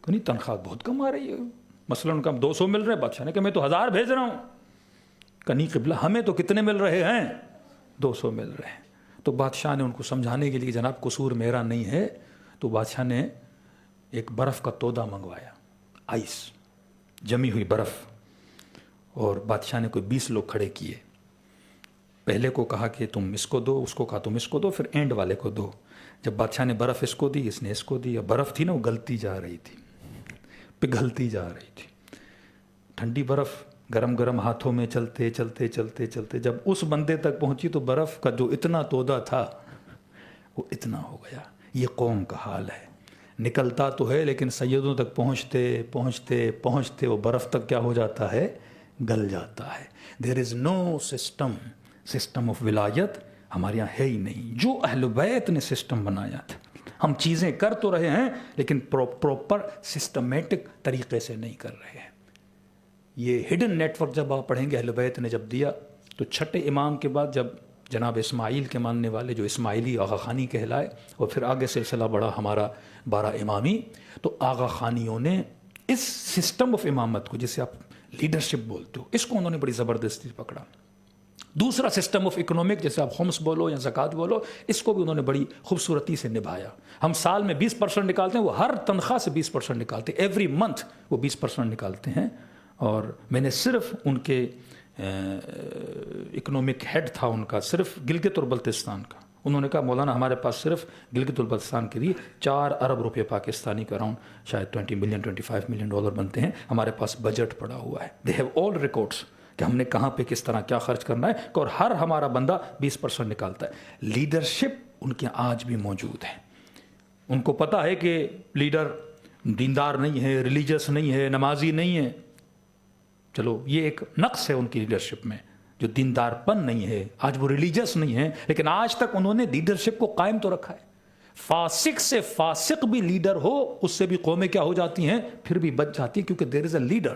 کہ نہیں, تنخواہ بہت کم آ رہی ہے. مثلا ان کا 200 مل رہے, بادشاہ نے کہا میں تو 1000 بھیج رہا ہوں. کہ نہیں قبلہ, ہمیں تو کتنے مل رہے ہیں؟ 200 مل رہے ہیں. تو بادشاہ نے ان کو سمجھانے کے لیے جناب قصور میرا نہیں ہے, تو بادشاہ نے ایک برف کا تودا منگوایا, آئس, جمی ہوئی برف, اور بادشاہ نے کوئی 20 لوگ کھڑے کیے. پہلے کو کہا کہ تم اس کو دو, اس کو کہا تم اس کو دو, پھر اینڈ والے کو دو. جب بادشاہ نے برف اس کو دی, اس نے اس کو دی. برف تھی نا, وہ گلتی جا رہی تھی, پگھلتی جا رہی تھی. ٹھنڈی برف گرم گرم ہاتھوں میں چلتے چلتے چلتے چلتے جب اس بندے تک پہنچی تو برف کا جو اتنا تودہ تھا وہ اتنا ہو گیا. یہ قوم کا حال ہے. نکلتا تو ہے لیکن سیدوں تک پہنچتے پہنچتے پہنچتے وہ برف تک کیا ہو جاتا ہے, گل جاتا ہے. دیر از نو سسٹم آف ولایت ہمارے یہاں ہے ہی نہیں, جو اہل بیت نے سسٹم بنایا تھا. ہم چیزیں کر تو رہے ہیں لیکن پراپر سسٹمیٹک طریقے سے نہیں کر رہے ہیں. یہ ہڈن نیٹ ورک جب آپ پڑھیں گے اہل بیت نے جب دیا, تو چھٹے امام کے بعد جب جناب اسماعیل کے ماننے والے جو اسماعیلی آغا خانی کہلائے, اور پھر آگے سلسلہ بڑھا ہمارا 12 امامی, تو آغا خانیوں نے اس سسٹم آف امامت کو, جسے آپ لیڈرشپ بولتے ہو, اس کو انہوں نے بڑی زبردستی پکڑا. دوسرا سسٹم آف اکنامک, جیسے آپ خمس بولو یا زکوٰۃ بولو, اس کو بھی انہوں نے بڑی خوبصورتی سے نبھایا. ہم سال میں 20% نکالتے ہیں, وہ ہر تنخواہ سے 20% نکالتے ہیں, ایوری منتھ وہ 20% نکالتے ہیں. اور میں نے صرف ان کے اکنامک ہیڈ تھا ان کا, صرف گلگت اور بلتستان کا. انہوں نے کہا مولانا ہمارے پاس صرف گلگت اور بلتستان کے لیے 4 ارب روپے پاکستانی کا اراؤنڈ شاید 25 ملین ڈالر بنتے ہیں, ہمارے پاس بجٹ پڑا ہوا ہے. دے ہیو آل ریکارڈس کہ ہم نے کہاں پہ کس طرح کیا خرچ کرنا ہے, اور ہر ہمارا بندہ 20% نکالتا ہے. لیڈرشپ ان کے آج بھی موجود ہے. ان کو پتہ ہے کہ لیڈر دیندار نہیں ہے, ریلیجس نہیں ہے, نمازی نہیں ہے. چلو یہ ایک نقص ہے ان کی لیڈرشپ میں, جو دیندار پن نہیں ہے, آج وہ ریلیجس نہیں ہے, لیکن آج تک انہوں نے لیڈرشپ کو قائم تو رکھا ہے. فاسق سے فاسق بھی لیڈر ہو, اس سے بھی قومیں کیا ہو جاتی ہیں, پھر بھی بچ جاتی ہیں, کیونکہ دیر از اے لیڈر.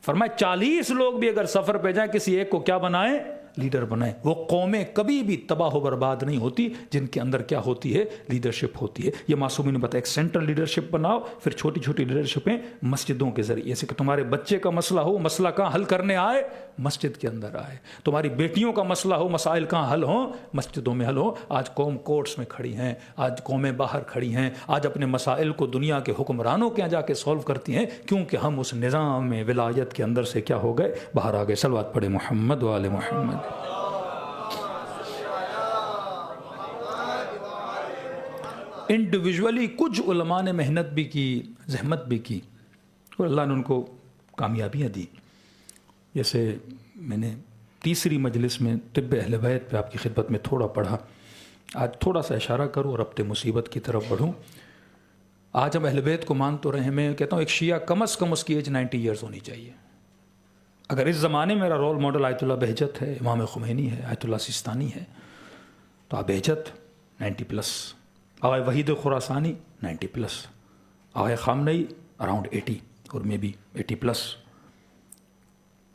فرمایا 40 لوگ بھی اگر سفر پہ جائیں, کسی ایک کو کیا بنائیں, لیڈر بنائیں. وہ قومیں کبھی بھی تباہ و برباد نہیں ہوتی جن کے اندر کیا ہوتی ہے, لیڈرشپ ہوتی ہے. یہ معصومی نے بتایا, ایک سینٹرل لیڈرشپ بناؤ, پھر چھوٹی چھوٹی لیڈرشپیں مسجدوں کے ذریعے, جیسے کہ تمہارے بچے کا مسئلہ ہو, مسئلہ کہاں حل کرنے آئے, مسجد کے اندر آئے. تمہاری بیٹیوں کا مسئلہ ہو, مسائل کہاں حل ہوں, مسجدوں میں حل ہو. آج قوم کورٹس میں کھڑی ہیں, آج قومیں باہر کھڑی ہیں, آج اپنے مسائل کو دنیا کے حکمرانوں کے یہاں جا کے سولو کرتی ہیں, کیونکہ ہم اس نظام میں ولایت کے اندر سے کیا ہو گئے, باہر آ گئے. صلوات پڑھے محمد و آل محمد. انڈیویجولی کچھ علماء نے محنت بھی کی, زحمت بھی کی, اور اللہ نے ان کو کامیابیاں دی. جیسے میں نے تیسری مجلس میں طب اہل بیت پہ آپ کی خدمت میں تھوڑا پڑھا, آج تھوڑا سا اشارہ کروں اور ربط مصیبت کی طرف بڑھوں. آج ہم اہل بیت کو مان تو رہے ہیں, میں کہتا ہوں ایک شیعہ کم از کم اس کی ایج 90 ایئرز ہونی چاہیے. اگر اس زمانے میں میرا رول ماڈل آیت اللہ بہجت ہے, امام خمینی ہے, آیت اللہ سیستانی ہے, تو آپ بہجت 90+, آغا وحید خراسانی 90+, آغا خامنئی اراؤنڈ 80 اور میں بھی 80+.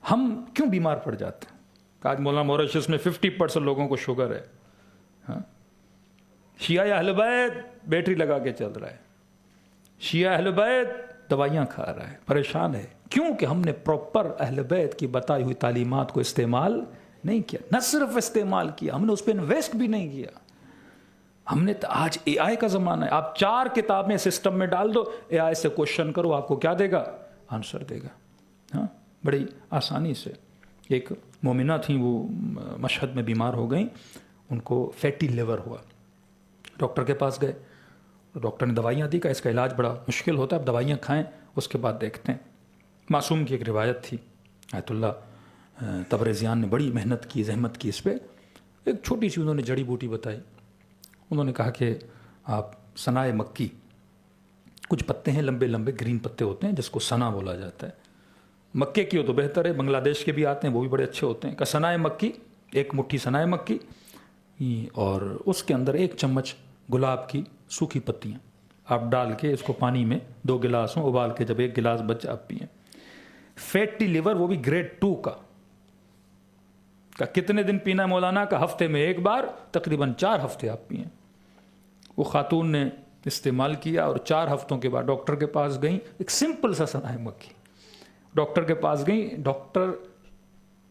ہم کیوں بیمار پڑ جاتے ہیں؟ کہ آج مولانا موریشس میں 50% لوگوں کو شوگر ہے. ہاں, شیعہ اہل بیت بیٹری لگا کے چل رہا ہے, شیعہ اہل بیت دوائیاں کھا رہا ہے, پریشان ہے. کیوں کہ ہم نے پراپر اہل بیت کی بتائی ہوئی تعلیمات کو استعمال نہیں کیا. نہ صرف استعمال کیا, ہم نے اس پہ انویسٹ بھی نہیں کیا. ہم نے آج اے آئی کا زمانہ ہے, آپ 4 کتابیں سسٹم میں ڈال دو, اے آئی سے کوشچن کرو, آپ کو کیا دے گا, آنسر دے گا. ہاں, بڑی آسانی سے. ایک مومنہ تھیں, وہ مشہد میں بیمار ہو گئیں, ان کو فیٹی لیور ہوا. ڈاکٹر کے پاس گئے, ڈاکٹر نے دوائیاں دی, کہ اس کا علاج بڑا مشکل ہوتا ہے, اب دوائیاں کھائیں, اس کے بعد دیکھتے ہیں. معصوم کی ایک روایت تھی, آیت اللہ تبریزیان نے بڑی محنت کی, زحمت کی اس پہ. ایک چھوٹی سی انہوں نے جڑی بوٹی بتائی. انہوں نے کہا کہ آپ سنائے مکی, کچھ پتے ہیں لمبے لمبے گرین پتے ہوتے ہیں جس کو سنا بولا جاتا ہے. مکے کی ہو تو بہتر ہے, بنگلہ دیش کے بھی آتے ہیں, وہ بھی بڑے اچھے ہوتے ہیں. کہ سنائے مکی, 1 مٹھی سنائے مکی, اور اس کے اندر 1 چمچ گلاب کی سوکھی پتیاں آپ ڈال کے اس کو پانی میں 2 گلاسوں ابال کے, جب 1 گلاس بچ آپ پئیں. فیٹی لیور وہ بھی گریڈ 2 کا. کتنے دن پینا ہے مولانا, کا ہفتے میں 1 بار, تقریباً 4 ہفتے آپ پئیں. وہ خاتون نے استعمال کیا اور 4 ہفتوں کے بعد ڈاکٹر کے پاس گئیں. ایک سمپل سا سنائے مکی, ڈاکٹر کے پاس گئیں. ڈاکٹر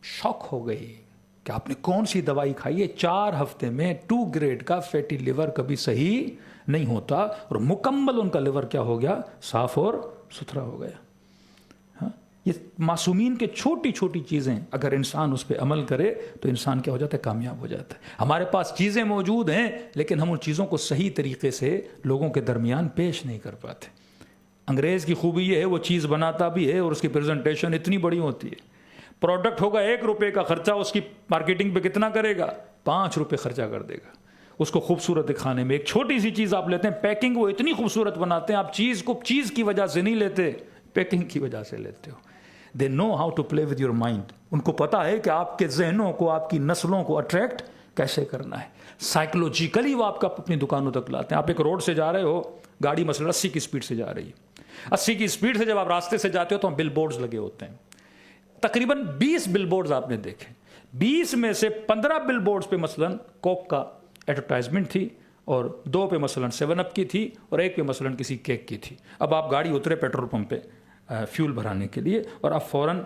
شاک ہو گئی کہ آپ نے کون سی دوائی کھائی ہے, 4 ہفتے میں 2 گریڈ کا فیٹی لیور کبھی صحیح نہیں ہوتا, اور مکمل ان کا لیور کیا ہو گیا, صاف اور ستھرا ہو گیا. ہاں, یہ معصومین کے چھوٹی چھوٹی چیزیں اگر انسان اس پہ عمل کرے تو انسان کیا ہو جاتا ہے؟ کامیاب ہو جاتا ہے. ہمارے پاس چیزیں موجود ہیں لیکن ہم ان چیزوں کو صحیح طریقے سے لوگوں کے درمیان پیش نہیں کر پاتے. انگریز کی خوبی یہ ہے وہ چیز بناتا بھی ہے اور اس کی پریزنٹیشن اتنی بڑی ہوتی ہے. پروڈکٹ ہوگا 1 روپے کا خرچہ، اس کی مارکیٹنگ پہ کتنا کرے گا؟ 5 روپے خرچہ کر دے گا اس کو خوبصورت دکھانے میں. ایک چھوٹی سی چیز آپ لیتے ہیں، پیکنگ وہ اتنی خوبصورت بناتے ہیں، آپ چیز کو چیز کی وجہ سے نہیں لیتے، پیکنگ کی وجہ سے لیتے ہو. They know how to play with your mind. ان کو پتا ہے کہ آپ کے ذہنوں کو، آپ کی نسلوں کو اٹریکٹ کیسے کرنا ہے. سائیکولوجیکلی وہ آپ کا اپنی دکانوں تک لاتے ہیں. آپ ایک روڈ سے جا رہے ہو، گاڑی مثلا 80 کی اسپیڈ سے جا رہی ہے. 80 کی اسپیڈ سے جب آپ راستے سے جاتے ہو تو بل بورڈز لگے ہوتے ہیں. تقریباً 20 بل بورڈز آپ نے دیکھے. 20 میں سے 15 بل بورڈز پہ مثلاً کوک کا ایڈورٹائزمنٹ تھی اور 2 پہ مثلاً 7 اپ کی تھی اور 1 پہ مثلاً کسی کیک کی تھی. اب آپ گاڑی اترے پیٹرول پمپ پہ فیول بھرانے کے لیے اور آپ فوراً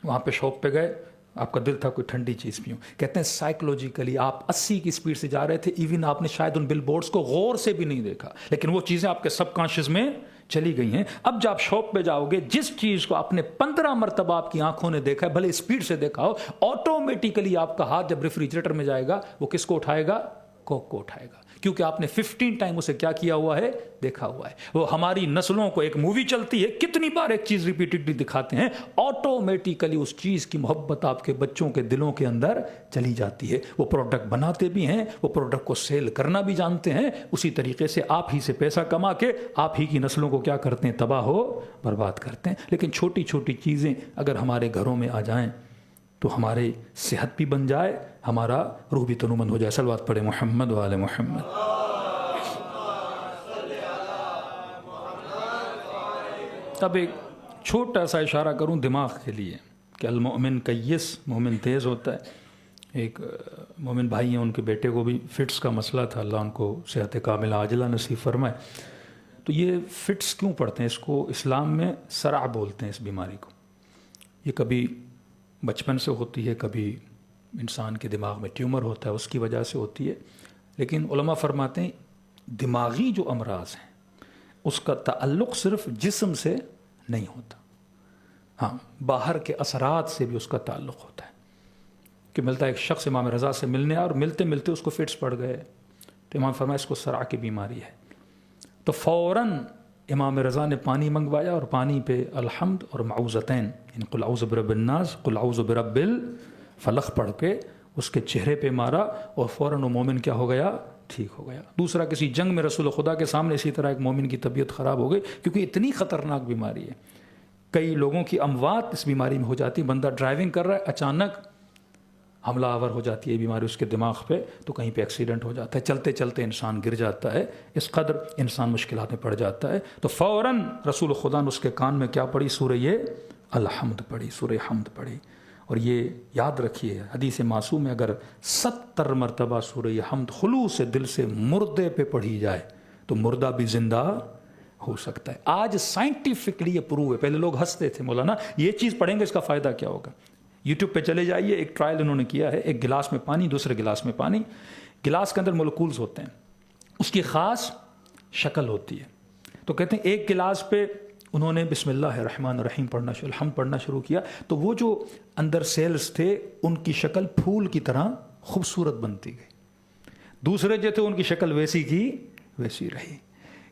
وہاں پہ شاپ پہ گئے، آپ کا دل تھا کوئی ٹھنڈی چیز پیوں. کہتے ہیں سائیکولوجیکلی آپ 80 کی اسپیڈ سے جا رہے تھے، ایون آپ نے شاید ان بل بورڈز کو غور سے بھی نہیں دیکھا، لیکن وہ چیزیں آپ کے سب کانشیس میں چلی گئی ہیں. اب جب آپ شاپ پہ جاؤ گے، جس چیز کو آپ نے 15 مرتبہ آپ کی آنکھوں نے دیکھا ہے، بھلے اسپیڈ سے دیکھا ہو، آٹومیٹیکلی آپ کا ہاتھ جب ریفریجریٹر میں جائے گا وہ کس کو اٹھائے گا؟ کوک کو اٹھائے گا، کیونکہ آپ نے 15 ٹائم اسے کیا کیا ہوا ہے؟ دیکھا ہوا ہے. وہ ہماری نسلوں کو ایک مووی چلتی ہے، کتنی بار ایک چیز ریپیٹڈلی دکھاتے ہیں، آٹومیٹیکلی اس چیز کی محبت آپ کے بچوں کے دلوں کے اندر چلی جاتی ہے. وہ پروڈکٹ بناتے بھی ہیں، وہ پروڈکٹ کو سیل کرنا بھی جانتے ہیں. اسی طریقے سے آپ ہی سے پیسہ کما کے آپ ہی کی نسلوں کو کیا کرتے ہیں؟ تباہ ہو برباد کرتے ہیں. لیکن چھوٹی چھوٹی چیزیں اگر ہمارے گھروں میں آ جائیں تو ہماری صحت بھی بن جائے، ہمارا روح بھی تنومند ہو جائے. صلوات پڑھے محمد و آل محمد. اب ایک چھوٹا سا اشارہ کروں دماغ کے لیے کہ المؤمن کیس، مومن تیز ہوتا ہے. ایک مومن بھائی ہیں، ان کے بیٹے کو بھی فٹس کا مسئلہ تھا، اللہ ان کو صحت کاملہ عاجلہ نصیب فرمائے. تو یہ فٹس کیوں پڑھتے ہیں؟ اس کو اسلام میں صرع بولتے ہیں اس بیماری کو. یہ کبھی بچپن سے ہوتی ہے، کبھی انسان کے دماغ میں ٹیومر ہوتا ہے اس کی وجہ سے ہوتی ہے. لیکن علماء فرماتے ہیں دماغی جو امراض ہیں اس کا تعلق صرف جسم سے نہیں ہوتا، ہاں باہر کے اثرات سے بھی اس کا تعلق ہوتا ہے. کہ ملتا ہے ایک شخص امام رضا سے ملنے اور ملتے ملتے اس کو فٹس پڑ گئے تو امام فرمایا اس کو صرع کی بیماری ہے. تو فوراً امام رضا نے پانی منگوایا اور پانی پہ الحمد اور معوذتین یعنی قل اعوذ برب الناس قل اعوذ برب الفلق پڑھ کے اس کے چہرے پہ مارا اور فوراً وہ مومن کیا ہو گیا؟ ٹھیک ہو گیا. دوسرا کسی جنگ میں رسول خدا کے سامنے اسی طرح ایک مومن کی طبیعت خراب ہو گئی کیونکہ اتنی خطرناک بیماری ہے. کئی لوگوں کی اموات اس بیماری میں ہو جاتی. بندہ ڈرائیونگ کر رہا ہے، اچانک حملہ آور ہو جاتی ہے بیماری اس کے دماغ پہ، تو کہیں پہ ایکسیڈنٹ ہو جاتا ہے، چلتے چلتے انسان گر جاتا ہے، اس قدر انسان مشکلات میں پڑ جاتا ہے. تو فوراً رسول خدا نے اس کے کان میں کیا پڑھی؟ سورہ الحمد پڑھی، سورہ حمد پڑھی. اور یہ یاد رکھیے حدیث معصوم میں اگر 70 مرتبہ سورہ حمد خلوص سے دل سے مردے پہ پڑھی جائے تو مردہ بھی زندہ ہو سکتا ہے. آج سائنٹیفکلی یہ پروو ہے. پہلے لوگ ہنستے تھے، مولانا یہ چیز پڑھیں گے اس کا فائدہ کیا ہوگا؟ یوٹیوب پہ چلے جائیے، ایک ٹرائل انہوں نے کیا ہے. ایک گلاس میں پانی، دوسرے گلاس میں پانی، گلاس کے اندر مولکولز ہوتے ہیں، اس کی خاص شکل ہوتی ہے. تو کہتے ہیں ایک گلاس پہ انہوں نے بسم اللہ الرحمن الرحیم الحمد پڑھنا شروع کیا تو وہ جو اندر سیلز تھے ان کی شکل پھول کی طرح خوبصورت بنتی گئی. دوسرے جو تھے ان کی شکل ویسی کی ویسی رہی.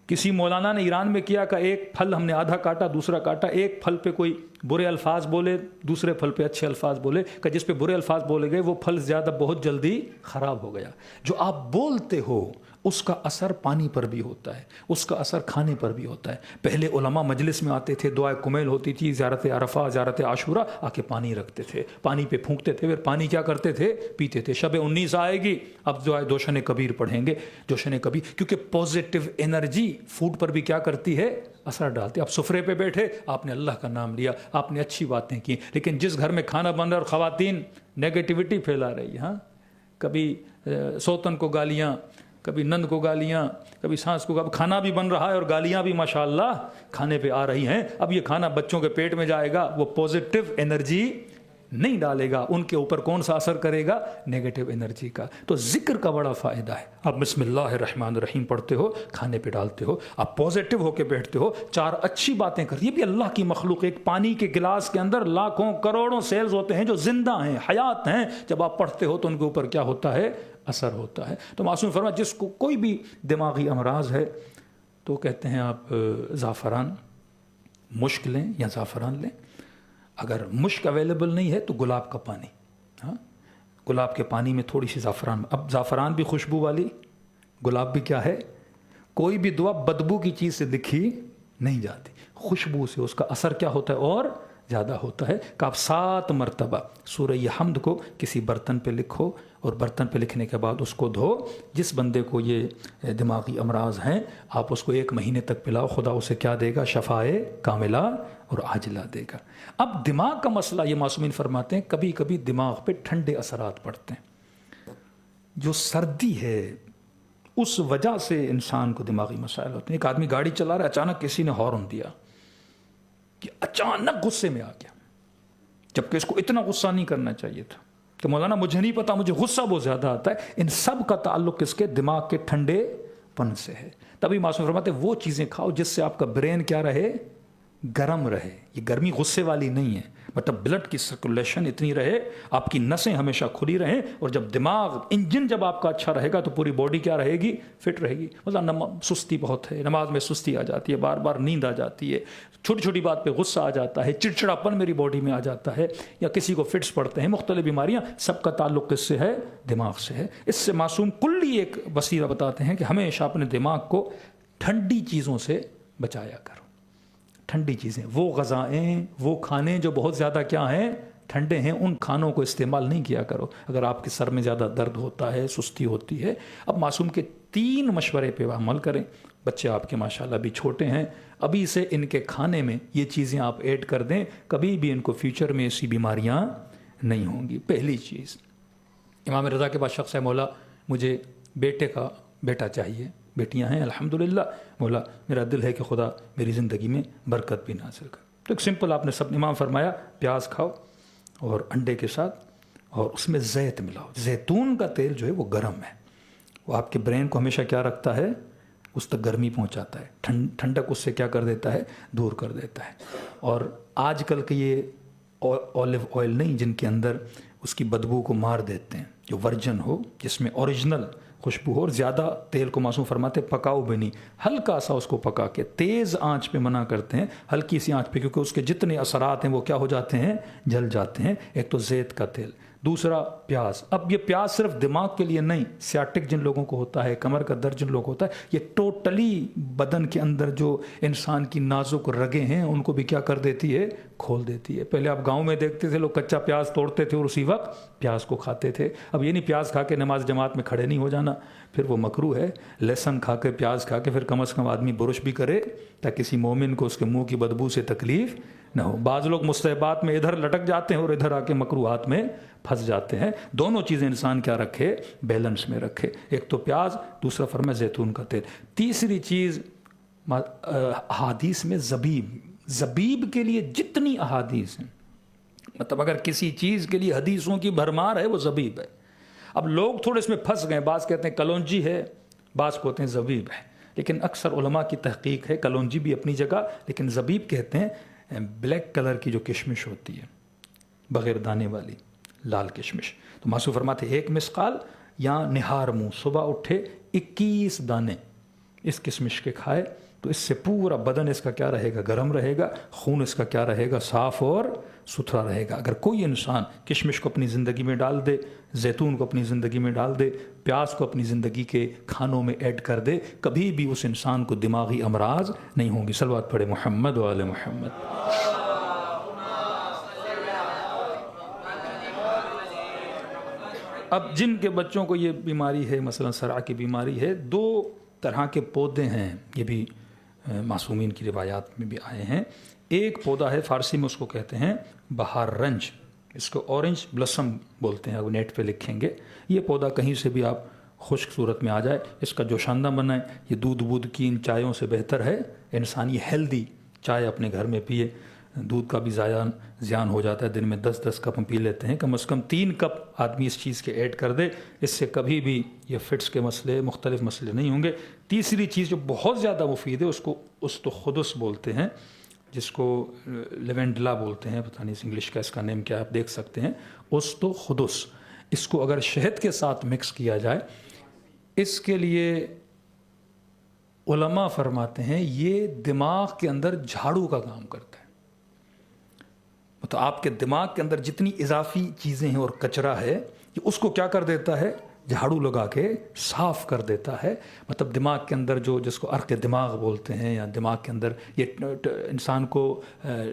کسی مولانا نے ایران میں کیا کہ ایک پھل ہم نے آدھا کاٹا، دوسرا کاٹا، ایک پھل پہ کوئی برے الفاظ بولے، دوسرے پھل پہ اچھے الفاظ بولے، کہ جس پہ برے الفاظ بولے گئے وہ پھل زیادہ بہت جلدی خراب ہو گیا. جو آپ بولتے ہو اس کا اثر پانی پر بھی ہوتا ہے، اس کا اثر کھانے پر بھی ہوتا ہے. پہلے علماء مجلس میں آتے تھے، دعائے کمیل ہوتی تھی، زیارت عرفہ، زیارت عاشورہ، آ کے پانی رکھتے تھے، پانی پہ پھونکتے تھے، پھر پانی کیا کرتے تھے؟ پیتے تھے. شب 19 آئے گی، اب دعائے دوشن کبیر پڑھیں گے، جوشن کبیر، کیونکہ پازیٹیو انرجی فوڈ پر بھی کیا کرتی ہے؟ اثر ڈالتی ہے. آپ سفرے پہ بیٹھے، آپ نے اللہ کا نام لیا، آپ نے اچھی باتیں کی، لیکن جس گھر میں کھانا بن رہا اور خواتین نیگیٹیوٹی پھیلا رہی، ہاں کبھی سوتن کو گالیاں، کبھی نند کو گالیاں، کبھی سانس کو، اب کھانا بھی بن رہا ہے اور گالیاں بھی ماشاءاللہ کھانے پہ آ رہی ہیں. اب یہ کھانا بچوں کے پیٹ میں جائے گا، وہ پازیٹیو انرجی نہیں ڈالے گا ان کے اوپر کون سا اثر کرے گا؟ نیگیٹو انرجی کا. تو ذکر کا بڑا فائدہ ہے. آپ بسم اللہ الرحمن الرحیم پڑھتے ہو، کھانے پہ ڈالتے ہو، آپ پازیٹیو ہو کے بیٹھتے ہو، 4 اچھی باتیں کر. یہ بھی اللہ کی مخلوق. ایک پانی کے گلاس کے اندر لاکھوں کروڑوں سیلز ہوتے ہیں جو زندہ ہیں، حیات ہیں. جب آپ پڑھتے ہو تو ان کے اوپر کیا ہوتا ہے؟ اثر ہوتا ہے. تو معصوم فرمایا جس کو کوئی بھی دماغی امراض ہے تو کہتے ہیں آپ زعفران مشک لیں یا زعفران لیں. اگر مشک اویلیبل نہیں ہے تو گلاب کا پانی، ہاں گلاب کے پانی میں تھوڑی سی زعفران. اب زعفران بھی خوشبو والی، گلاب بھی کیا ہے؟ کوئی بھی دعا بدبو کی چیز سے لکھی نہیں جاتی، خوشبو سے اس کا اثر کیا ہوتا ہے اور زیادہ ہوتا ہے. کہ آپ 7 مرتبہ سورہ حمد کو کسی برتن پہ لکھو اور برتن پہ لکھنے کے بعد اس کو دھو. جس بندے کو یہ دماغی امراض ہیں آپ اس کو 1 مہینے تک پلاؤ، خدا اسے کیا دے گا؟ شفائے کاملہ اور عاجلہ دے گا. اب دماغ کا مسئلہ یہ معصومین فرماتے ہیں کبھی کبھی دماغ پہ ٹھنڈے اثرات پڑتے ہیں. جو سردی ہے اس وجہ سے انسان کو دماغی مسائل ہوتے ہیں. ایک آدمی گاڑی چلا رہا ہے، اچانک کسی نے ہارن دیا کہ اچانک غصے میں آ گیا، جبکہ اس کو اتنا غصہ نہیں کرنا چاہیے تھا. کہ مولانا مجھے نہیں پتا، مجھے غصہ بہت زیادہ آتا ہے. ان سب کا تعلق کس کے؟ دماغ کے ٹھنڈے پن سے ہے. تبھی معصوم فرماتے ہیں وہ چیزیں کھاؤ جس سے آپ کا برین کیا رہے؟ گرم رہے. یہ گرمی غصے والی نہیں ہے، مطلب بلڈ کی سرکولیشن اتنی رہے، آپ کی نسیں ہمیشہ کھلی رہیں. اور جب دماغ انجن جب آپ کا اچھا رہے گا تو پوری باڈی کیا رہے گی؟ فٹ رہے گی. مطلب سستی بہت ہے، نماز میں سستی آ جاتی ہے، بار بار نیند آ جاتی ہے، چھوٹی چھوٹی بات پہ غصہ آ جاتا ہے، چڑچڑاپن میری باڈی میں آ جاتا ہے، یا کسی کو فٹس پڑتے ہیں، مختلف بیماریاں. سب کا تعلق کس سے ہے؟ دماغ سے ہے. اس سے معصوم کلی ایک وسیلہ بتاتے ہیں کہ ہمیشہ اپنے دماغ کو ٹھنڈی چیزوں سے بچایا کرو. ٹھنڈی چیزیں، وہ غذائیں، وہ کھانے جو بہت زیادہ کیا ہیں؟ ٹھنڈے ہیں، ان کھانوں کو استعمال نہیں کیا کرو اگر آپ کے سر میں زیادہ درد ہوتا ہے، سستی ہوتی ہے. اب معصوم کے 3 مشورے پہ عمل کریں. بچے آپ کے ماشاءاللہ بھی چھوٹے ہیں، ابھی سے ان کے کھانے میں یہ چیزیں آپ ایڈ کر دیں، کبھی بھی ان کو فیوچر میں ایسی بیماریاں نہیں ہوں گی. پہلی چیز، امام رضا کے بعد شخص ہے مولا مجھے بیٹے کا بیٹا چاہیے، بیٹیاں ہیں الحمدللہ، مولا میرا دل ہے کہ خدا میری زندگی میں برکت بھی نازل کر. تو ایک سمپل آپ نے سب امام فرمایا پیاز کھاؤ اور انڈے کے ساتھ، اور اس میں زیت ملاؤ. زیتون کا تیل جو ہے وہ گرم ہے، وہ آپ کے برین کو ہمیشہ کیا رکھتا ہے؟ اس تک گرمی پہنچاتا ہے، ٹھنڈک اس سے کیا کر دیتا ہے؟ دور کر دیتا ہے. اور آج کل کے یہ اولیو آئل نہیں جن کے اندر اس کی بدبو کو مار دیتے ہیں، جو ورجن ہو جس میں اوریجنل خوشبو ہو. اور زیادہ تیل کو معصوم فرماتے پکاؤ بھی نہیں، ہلکا سا اس کو پکا کے تیز آنچ پہ منع کرتے ہیں، ہلکی سی آنچ پہ، کیونکہ اس کے جتنے اثرات ہیں وہ کیا ہو جاتے ہیں؟ جل جاتے ہیں. ایک تو زیت کا تیل، دوسرا پیاز. اب یہ پیاز صرف دماغ کے لیے نہیں، سیاٹک جن لوگوں کو ہوتا ہے، کمر کا درد جن لوگوں کو ہوتا ہے، یہ ٹوٹلی بدن کے اندر جو انسان کی نازک رگیں ہیں ان کو بھی کیا کر دیتی ہے؟ کھول دیتی ہے. پہلے آپ گاؤں میں دیکھتے تھے لوگ کچا پیاز توڑتے تھے اور اسی وقت پیاز کو کھاتے تھے. اب یہ نہیں پیاز کھا کے نماز جماعت میں کھڑے نہیں ہو جانا، پھر وہ مکروہ ہے. لہسن کھا کے، پیاز کھا کے پھر کم از کم آدمی برش بھی کرے تاکہ کسی مومن کو اس کے منہ کی بدبو سے تکلیف نہ ہو. بعض لوگ مستحبات میں ادھر لٹک جاتے ہیں اور ادھر آ کے مکروہات میں پھنس جاتے ہیں. دونوں چیزیں انسان کیا رکھے؟ بیلنس میں رکھے. ایک تو پیاز، دوسرا فرمایا زیتون کا تیل. تیسری چیز احادیث میں زبیب کے لیے جتنی احادیث ہیں، مطلب اگر کسی چیز کے لیے حدیثوں کی بھرمار ہے وہ زبیب ہے. اب لوگ تھوڑے اس میں پھنس گئے، بعض کہتے ہیں کلونجی ہے، بعض کہتے ہیں زبیب ہے. لیکن اکثر علماء کی تحقیق ہے کلونجی بھی اپنی جگہ، لیکن زبیب کہتے ہیں بلیک کلر کی جو کشمش ہوتی ہے، بغیر دانے والی لال کشمش. تو معصوم فرماتے 1 مسقال یا نہار منہ صبح اٹھے 21 دانے اس کشمش کے کھائے تو اس سے پورا بدن اس کا کیا رہے گا؟ گرم رہے گا. خون اس کا کیا رہے گا؟ صاف اور ستھرا رہے گا. اگر کوئی انسان کشمش کو اپنی زندگی میں ڈال دے، زیتون کو اپنی زندگی میں ڈال دے، پیاز کو اپنی زندگی کے کھانوں میں ایڈ کر دے، کبھی بھی اس انسان کو دماغی امراض نہیں ہوں گی. صلوات پڑھے محمد و آل محمد. اب جن کے بچوں کو یہ بیماری ہے، مثلا صرع کی بیماری ہے، 2 طرح کے پودے ہیں، یہ بھی معصومین کی روایات میں بھی آئے ہیں. ایک پودا ہے، فارسی میں اس کو کہتے ہیں بہار رنج، اس کو اورنج بلسم بولتے ہیں، وہ نیٹ پہ لکھیں گے. یہ پودا کہیں سے بھی آپ خشک صورت میں آ جائے، اس کا جوشاندہ بنائیں. یہ دودھ کی ان چائےوں سے بہتر ہے انسان یہ ہیلدی چائے اپنے گھر میں پیے. دودھ کا بھی زیان ہو جاتا ہے. دن میں 10 کپ ہم پی لیتے ہیں. کم از کم 3 کپ آدمی اس چیز کے ایڈ کر دے, اس سے کبھی بھی یہ فٹس کے مسئلے, مختلف مسئلے نہیں ہوں گے. تیسری چیز جو بہت زیادہ مفید ہے, اس کو استخدس بولتے ہیں, جس کو لیونڈلا بولتے ہیں, پتہ نہیں انگلش کا اس کا نیم کیا ہے, آپ دیکھ سکتے ہیں. استخدس, اس کو اگر شہد کے ساتھ مکس کیا جائے, اس کے لیے علماء فرماتے ہیں یہ دماغ کے اندر جھاڑو کا کام کرتا ہے. تو آپ کے دماغ کے اندر جتنی اضافی چیزیں ہیں اور کچرا ہے, یہ اس کو کیا کر دیتا ہے, جھاڑو لگا کے صاف کر دیتا ہے. مطلب دماغ کے اندر جو, جس کو عرق دماغ بولتے ہیں, یا دماغ کے اندر یہ انسان کو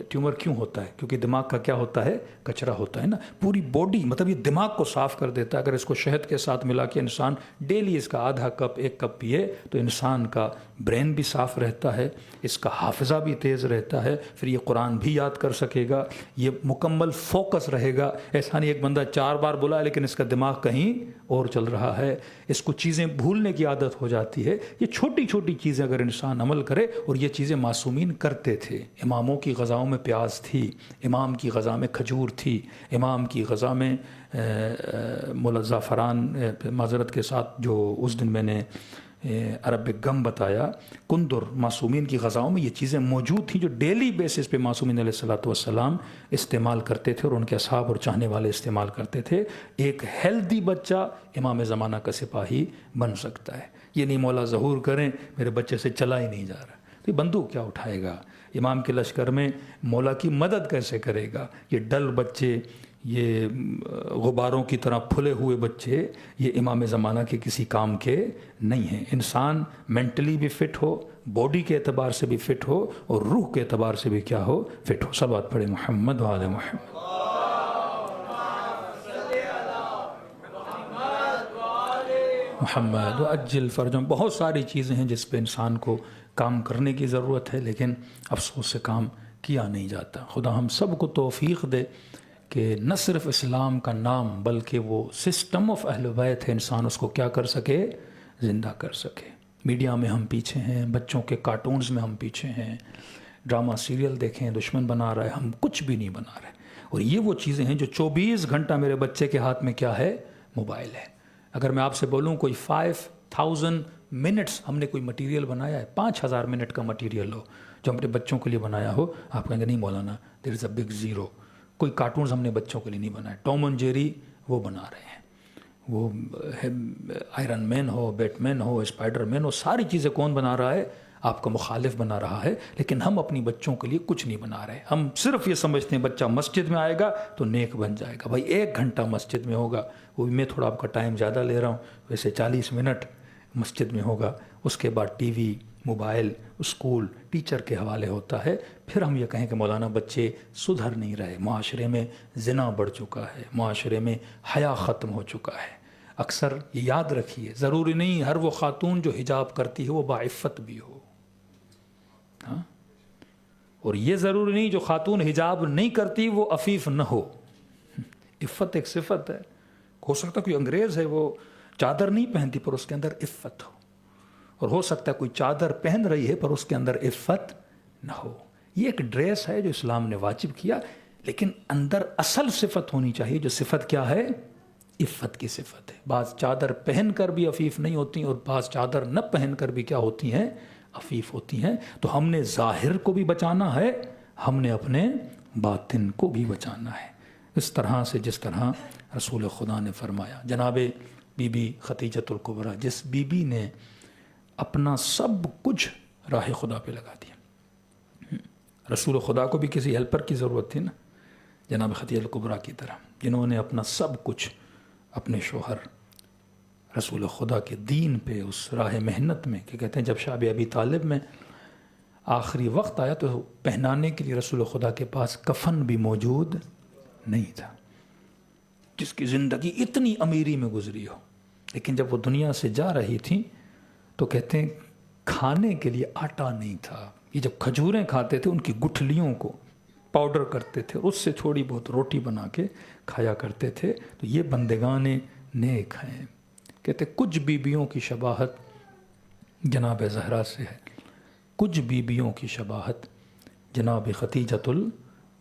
ٹیومر کیوں ہوتا ہے, کیونکہ دماغ کا کیا ہوتا ہے, کچرا ہوتا ہے نا. پوری باڈی, مطلب یہ دماغ کو صاف کر دیتا ہے. اگر اس کو شہد کے ساتھ ملا کے انسان ڈیلی اس کا آدھا کپ 1 کپ پیے, تو انسان کا برین بھی صاف رہتا ہے, اس کا حافظہ بھی تیز رہتا ہے, پھر یہ قرآن بھی یاد کر سکے گا, یہ مکمل فوکس رہے گا. ایسا نہیں ایک بندہ 4 بار بولا ہے لیکن اس کا دماغ کہیں اور چل رہا ہے, اس کو چیزیں بھولنے کی عادت ہو جاتی ہے. یہ چھوٹی چھوٹی چیزیں اگر انسان عمل کرے, اور یہ چیزیں معصومین کرتے تھے. اماموں کی غذاؤں میں پیاز تھی, امام کی غذا میں کھجور تھی, امام کی غذا میں مولا زعفران, معذرت کے ساتھ جو اس دن میں نے عربک گم بتایا, کندر, معصومین کی غذاؤں میں یہ چیزیں موجود تھیں جو ڈیلی بیسس پہ معصومین علیہ الصلوۃ والسلام استعمال کرتے تھے, اور ان کے اصحاب اور چاہنے والے استعمال کرتے تھے. ایک ہیلدی بچہ امام زمانہ کا سپاہی بن سکتا ہے. یہ نہیں مولا ظہور کریں میرے بچے سے چلا ہی نہیں جا رہا, تو یہ بندوق کیا اٹھائے گا, امام کے لشکر میں مولا کی مدد کیسے کرے گا. یہ ڈل بچے, یہ غباروں کی طرح پھلے ہوئے بچے, یہ امام زمانہ کے کسی کام کے نہیں ہیں. انسان مینٹلی بھی فٹ ہو, باڈی کے اعتبار سے بھی فٹ ہو, اور روح کے اعتبار سے بھی کیا ہو, فٹ ہو. صلوات پڑھے محمد و آل محمد. محمد وعجل فرجهم. بہت ساری چیزیں ہیں جس پہ انسان کو کام کرنے کی ضرورت ہے, لیکن افسوس سے کام کیا نہیں جاتا. خدا ہم سب کو توفیق دے کہ نہ صرف اسلام کا نام بلکہ وہ سسٹم آف اہل بیت ہے, انسان اس کو کیا کر سکے, زندہ کر سکے. میڈیا میں ہم پیچھے ہیں, بچوں کے کارٹونز میں ہم پیچھے ہیں, ڈرامہ سیریل دیکھیں, دشمن بنا رہا ہے, ہم کچھ بھی نہیں بنا رہے. اور یہ وہ چیزیں ہیں جو 24 گھنٹہ میرے بچے کے ہاتھ میں کیا ہے, موبائل ہے. اگر میں آپ سے بولوں کوئی 5000 منٹس ہم نے کوئی مٹیریل بنایا ہے, 5000 منٹ کا مٹیریل ہو جو ہم اپنے بچوں کے لیے بنایا ہو, آپ کہیں گے نہیں مولانا, دیر از اے بگ زیرو. کوئی کارٹونز ہم نے بچوں کے لیے نہیں بنائے. ٹام اینڈ جیری وہ بنا رہے ہیں, وہ آئرن مین ہو, بیٹ مین ہو, اسپائڈر مین ہو, ساری چیزیں کون بنا رہا ہے, آپ کا مخالف بنا رہا ہے. لیکن ہم اپنی بچوں کے لیے کچھ نہیں بنا رہے. ہم صرف یہ سمجھتے ہیں بچہ مسجد میں آئے گا تو نیک بن جائے گا. بھائی 1 گھنٹہ مسجد میں ہوگا, وہ بھی میں تھوڑا آپ کا ٹائم زیادہ لے رہا ہوں, ویسے 40 منٹ مسجد میں ہوگا. اس کے بعد T V, mobile, school, teacher کے حوالے ہوتا ہے. پھر ہم یہ کہیں کہ مولانا بچے سدھر نہیں رہے, معاشرے میں زنا بڑھ چکا ہے, معاشرے میں حیا ختم ہو چکا ہے. اکثر یہ یاد رکھیے, ضروری نہیں ہر وہ خاتون جو حجاب کرتی ہے وہ باعفت بھی ہو, ہاں, اور یہ ضروری نہیں جو خاتون حجاب نہیں کرتی وہ عفیف نہ ہو. عفت ایک صفت ہے. ہو سکتا ہے کوئی انگریز ہے وہ چادر نہیں پہنتی پر اس کے اندر عفت ہو, اور ہو سکتا ہے کوئی چادر پہن رہی ہے پر اس کے اندر عفت نہ ہو. یہ ایک ڈریس ہے جو اسلام نے واجب کیا, لیکن اندر اصل صفت ہونی چاہیے, جو صفت کیا ہے, عفت کی صفت ہے. بعض چادر پہن کر بھی عفیف نہیں ہوتی, اور بعض چادر نہ پہن کر بھی کیا ہوتی ہیں, عفیف ہوتی ہیں. تو ہم نے ظاہر کو بھی بچانا ہے, ہم نے اپنے باطن کو بھی بچانا ہے, اس طرح سے جس طرح رسول خدا نے فرمایا. جناب بی بی خدیجۃ الکبریٰ, جس بی بی نے اپنا سب کچھ راہ خدا پہ لگا دیا. رسول خدا کو بھی کسی ہیلپر کی ضرورت تھی نا, جناب خدیجہ الکبریٰ کی طرح, جنہوں نے اپنا سب کچھ اپنے شوہر رسول خدا کے دین پہ, اس راہ محنت میں, کہ کہتے ہیں جب شاب ابی طالب میں آخری وقت آیا تو پہنانے کے لیے رسول خدا کے پاس کفن بھی موجود نہیں تھا, جس کی زندگی اتنی امیری میں گزری ہو. لیکن جب وہ دنیا سے جا رہی تھی تو کہتے ہیں کھانے کے لیے آٹا نہیں تھا. یہ جب کھجوریں کھاتے تھے ان کی گٹھلیوں کو پاؤڈر کرتے تھے, اس سے تھوڑی بہت روٹی بنا کے کھایا کرتے تھے. تو یہ بندگان نیک ہیں. کہتے کچھ بیبیوں کی شباہت جناب زہرا سے ہے, کچھ بیبیوں کی شباہت جناب خدیجۃ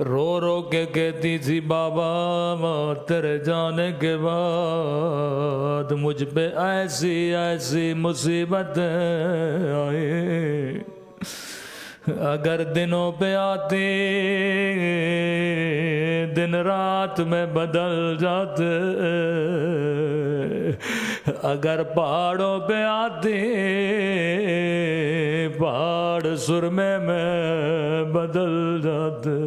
رو رو کے کہتی تھی بابا تیرے جانے کے بعد مجھ پہ ایسی ایسی مصیبتیں آئی، اگر دنوں پہ آتی دن رات میں بدل جاتے، اگر پہاڑوں پہ آتی پہاڑ سرمے میں بدل جاتے۔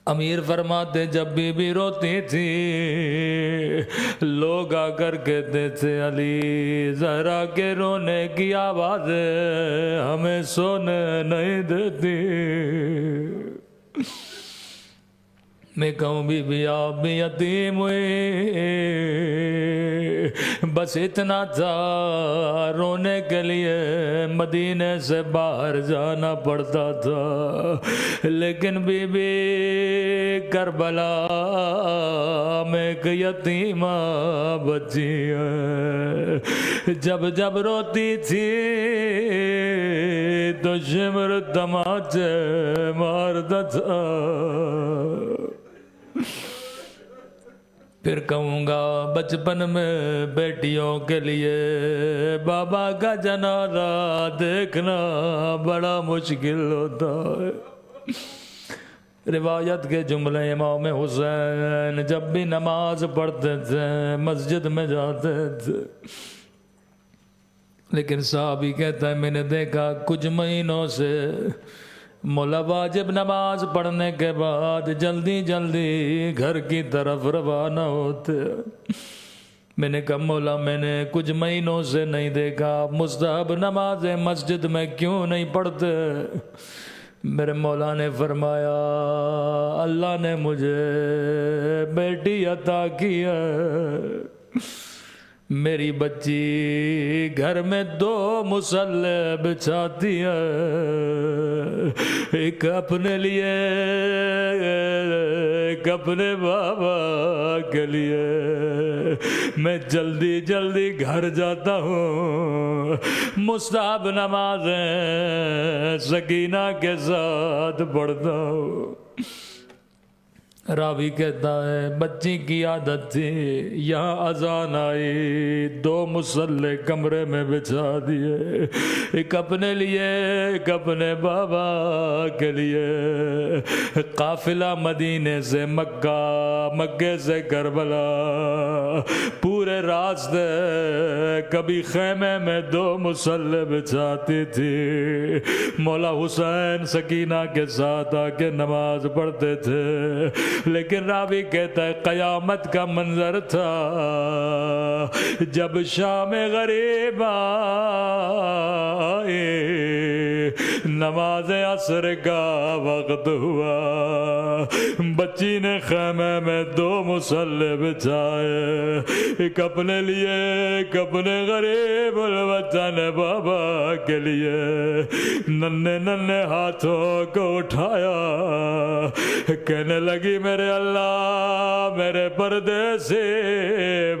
امیر فرماتے جب بھی روتی تھی لوگ آ کر کہتے تھے علی زہرا کے رونے کی آواز ہمیں سونے نہیں دیتی۔ میں کہوں بی آپ بھی یتیم ہوئی، بس اتنا تھا رونے کے لیے مدینے سے باہر جانا پڑتا تھا، لیکن بی کربلا میں ایک یتیمہ بچی ہے، جب جب روتی تھی تو شمر تماچے مارتا تھا۔ پھر کہوں گا بچپن میں بیٹیوں کے لیے بابا کا جنازہ دیکھنا بڑا مشکل ہوتا ہے۔ روایت کے جملے امام حسین جب بھی نماز پڑھتے تھے مسجد میں جاتے تھے، لیکن صحابی کہتا ہے میں نے دیکھا کچھ مہینوں سے مولا واجب نماز پڑھنے کے بعد جلدی جلدی گھر کی طرف روانہ ہوتے۔ میں نے کہا مولا میں نے کچھ مہینوں سے نہیں دیکھا مستحب نماز مسجد میں کیوں نہیں پڑھتے؟ میرے مولا نے فرمایا اللہ نے مجھے بیٹی عطا کی ہے، میری بچی گھر میں 2 مصلے بچھاتی ہے، ایک اپنے لیے ایک اپنے بابا کے لیے۔ میں جلدی جلدی گھر جاتا ہوں، مستحب نمازیں سکینہ کے ساتھ پڑھتا ہوں۔ راوی کہتا ہے بچی کی عادت تھی یہاں اذان آئی 2 مصلے کمرے میں بچھا دیے، ایک اپنے لیے ایک اپنے بابا کے لیے۔ قافلہ مدینے سے مکہ، مکے سے کربلا، پورے راستے کبھی خیمے میں 2 مصلے بچھاتی تھی، مولا حسین سکینہ کے ساتھ آ کے نماز پڑھتے تھے۔ لیکن راوی کہتا ہے قیامت کا منظر تھا جب شام غریب آئے، نماز عصر کا وقت ہوا، بچی نے خیمے میں 2 مصلے بچھائے، ایک اپنے لیے ایک اپنے غریب الوطن بابا کے لیے۔ ننھے ننھے ہاتھوں کو اٹھایا، کہنے لگی میرے اللہ میرے پردے سے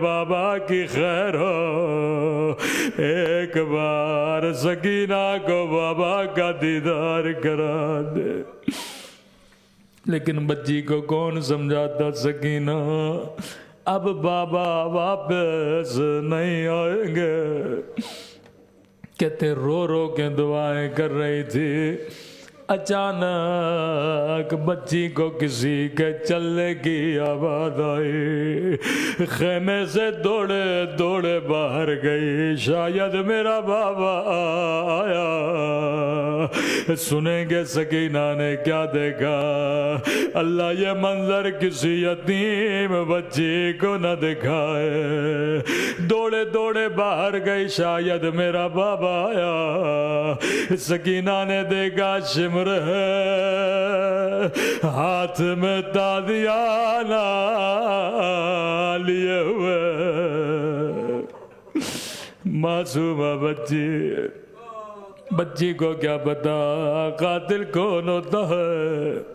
بابا کی خیر ہو، ایک بار سکینہ کو بابا کا دیدار کرا دے۔ لیکن بچی کو کون سمجھاتا سکینہ اب بابا واپس نہیں آئیں گے۔ کہتے رو رو کے دعائیں کر رہی تھی، اچانک بچی کو کسی کے چلنے کی آواز آئی، خیمے سے دوڑے دوڑے باہر گئی، شاید میرا بابا آیا۔ سنیں گے سکینہ نے کیا دیکھا، اللہ یہ منظر کسی یتیم بچی کو نہ دکھائے۔ دوڑے دوڑے باہر گئی، شاید میرا بابا آیا۔ سکینہ نے دیکھا شمر ہے ہاتھ میں تازیانہ لیے ہوئے، معصومہ بچی کو کیا پتا قاتل کون ہوتا ہے۔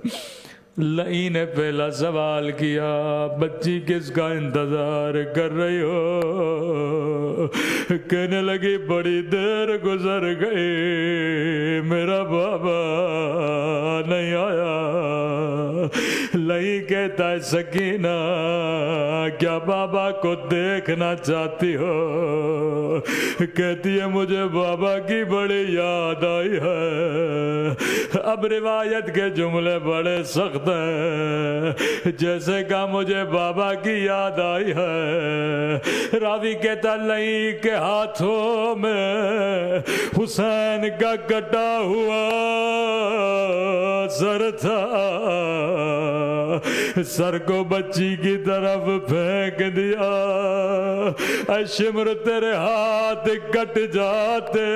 لئی نے پہلا سوال کیا بچی کس کا انتظار کر رہی ہو؟ کہنے لگی بڑی دیر گزر گئی میرا بابا نہیں آیا۔ کہتا ہے سکینہ کیا بابا کو دیکھنا چاہتی ہو؟ کہتی ہے مجھے بابا کی بڑی یاد آئی ہے۔ اب روایت کے جملے بڑے سخت ہیں، جیسے کہ مجھے بابا کی یاد آئی ہے۔ راوی کہتا لئی کے ہاتھوں میں حسین کا کٹا ہوا سر تھا، سر کو بچی کی طرف پھینک دیا۔ اے شمر تیرے ہاتھ کٹ جاتے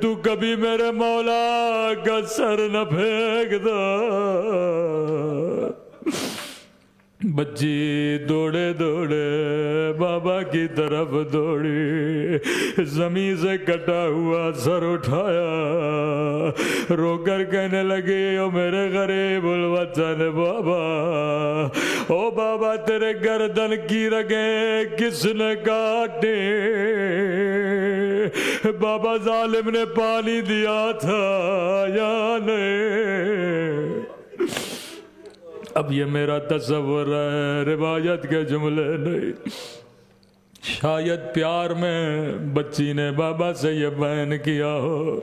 تو کبھی میرے مولا کا سر نہ پھینک دو۔ بچی دوڑے دوڑے بابا کی طرف دوڑی، زمین سے کٹا ہوا سر اٹھایا، رو کر کہنے لگی او میرے غریب الوطن بابا، او بابا تیرے گردن کی رگیں کس نے کاٹی؟ بابا ظالم نے پانی دیا تھا یا نہیں؟ اب یہ میرا تصور ہے، روایت کے جملے نہیں۔ شاید پیار میں بچی نے بابا سے یہ بیان کیا ہو،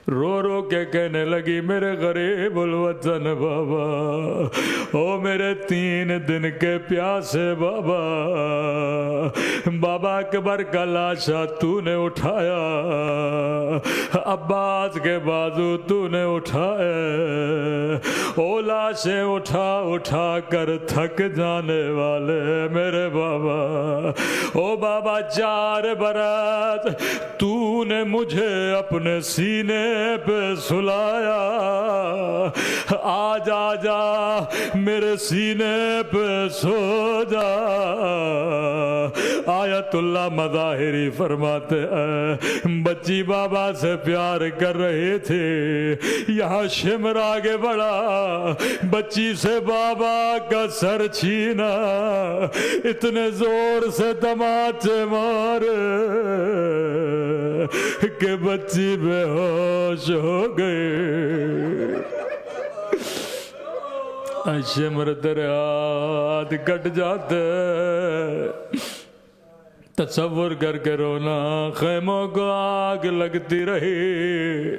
رو رو کے کہنے لگی میرے غریب الوطن بابا، او میرے 3 دن کے پیاسے بابا، بابا اکبر کا لاشا تو نے اٹھایا، عباس کے بازو تو نے اٹھائے، او لاشیں اٹھا اٹھا کر تھک جانے والے میرے بابا، او بابا 4 برس تو نے مجھے اپنے سینے پہ سلایا، آج آجا میرے سینے پہ سو جا۔ آیت اللہ مظاہری فرماتے ہیں بچی بابا سے پیار کر رہی تھی، یہاں شمر آگے بڑھا، بچی سے بابا کا سر چھینا، اتنے زور سے تماچے مارے کہ بچی بے ہوش ہو گئی۔ شمر تیرے ہاتھ کٹ جاتے، تصور کر کے رونا، خیموں کو آگ لگتی رہی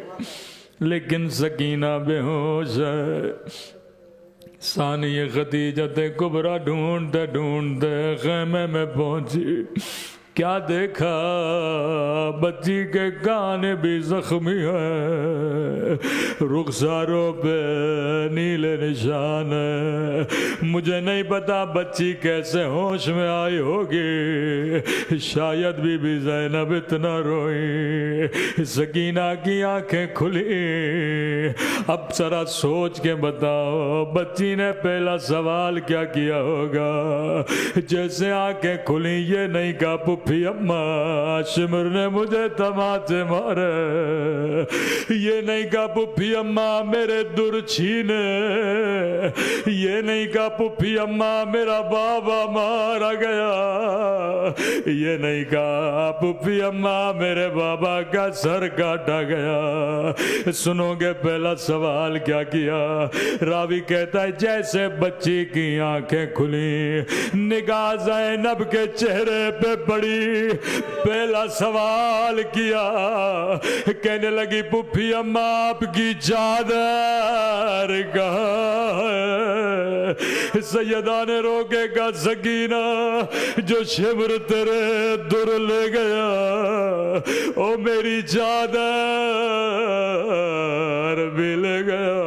لیکن سکینہ بے ہوش ہے۔ ثانی خدیجۃ کبریٰ ڈھونڈتے ڈھونڈتے خیمے میں پہنچی، کیا دیکھا بچی کے کان بھی زخمی ہے، رخساروں پہ نیلے نشان ہے، مجھے نہیں پتا بچی کیسے ہوش میں آئی ہوگی، شاید بی بی زینب اتنا روئی۔ سکینہ کی آنکھیں کھلی، اب ذرا سوچ کے بتاؤ بچی نے پہلا سوال کیا کیا ہوگا؟ جیسے آنکھیں کھلی یہ نہیں کہا پھپھی اماں شمر نے مجھے تماچے مارے، یہ نہیں کہا پھپھی اماں میرے در چھینے، یہ نہیں کہا پھپھی اماں میرا بابا مارا گیا، یہ نہیں کہا پھپھی اماں میرے بابا کا سر کاٹا گیا۔ سنو گے پہلا سوال کیا کیا؟ راوی کہتا ہے جیسے بچی کی آنکھیں کھلی، نگاہ زینب کے چہرے پہ پڑی، پہلا سوال کیا، کہنے لگی پھپھی اماں آپ کی چادر کہاں ہے؟ سیدہ نے روکے گا سکینہ جو شمر تیرے در لے گیا، او میری چادر بھی لے گیا۔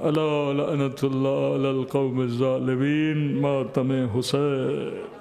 اللہ لعنت اللہ علی القوم الظالمین، ماتم حسین۔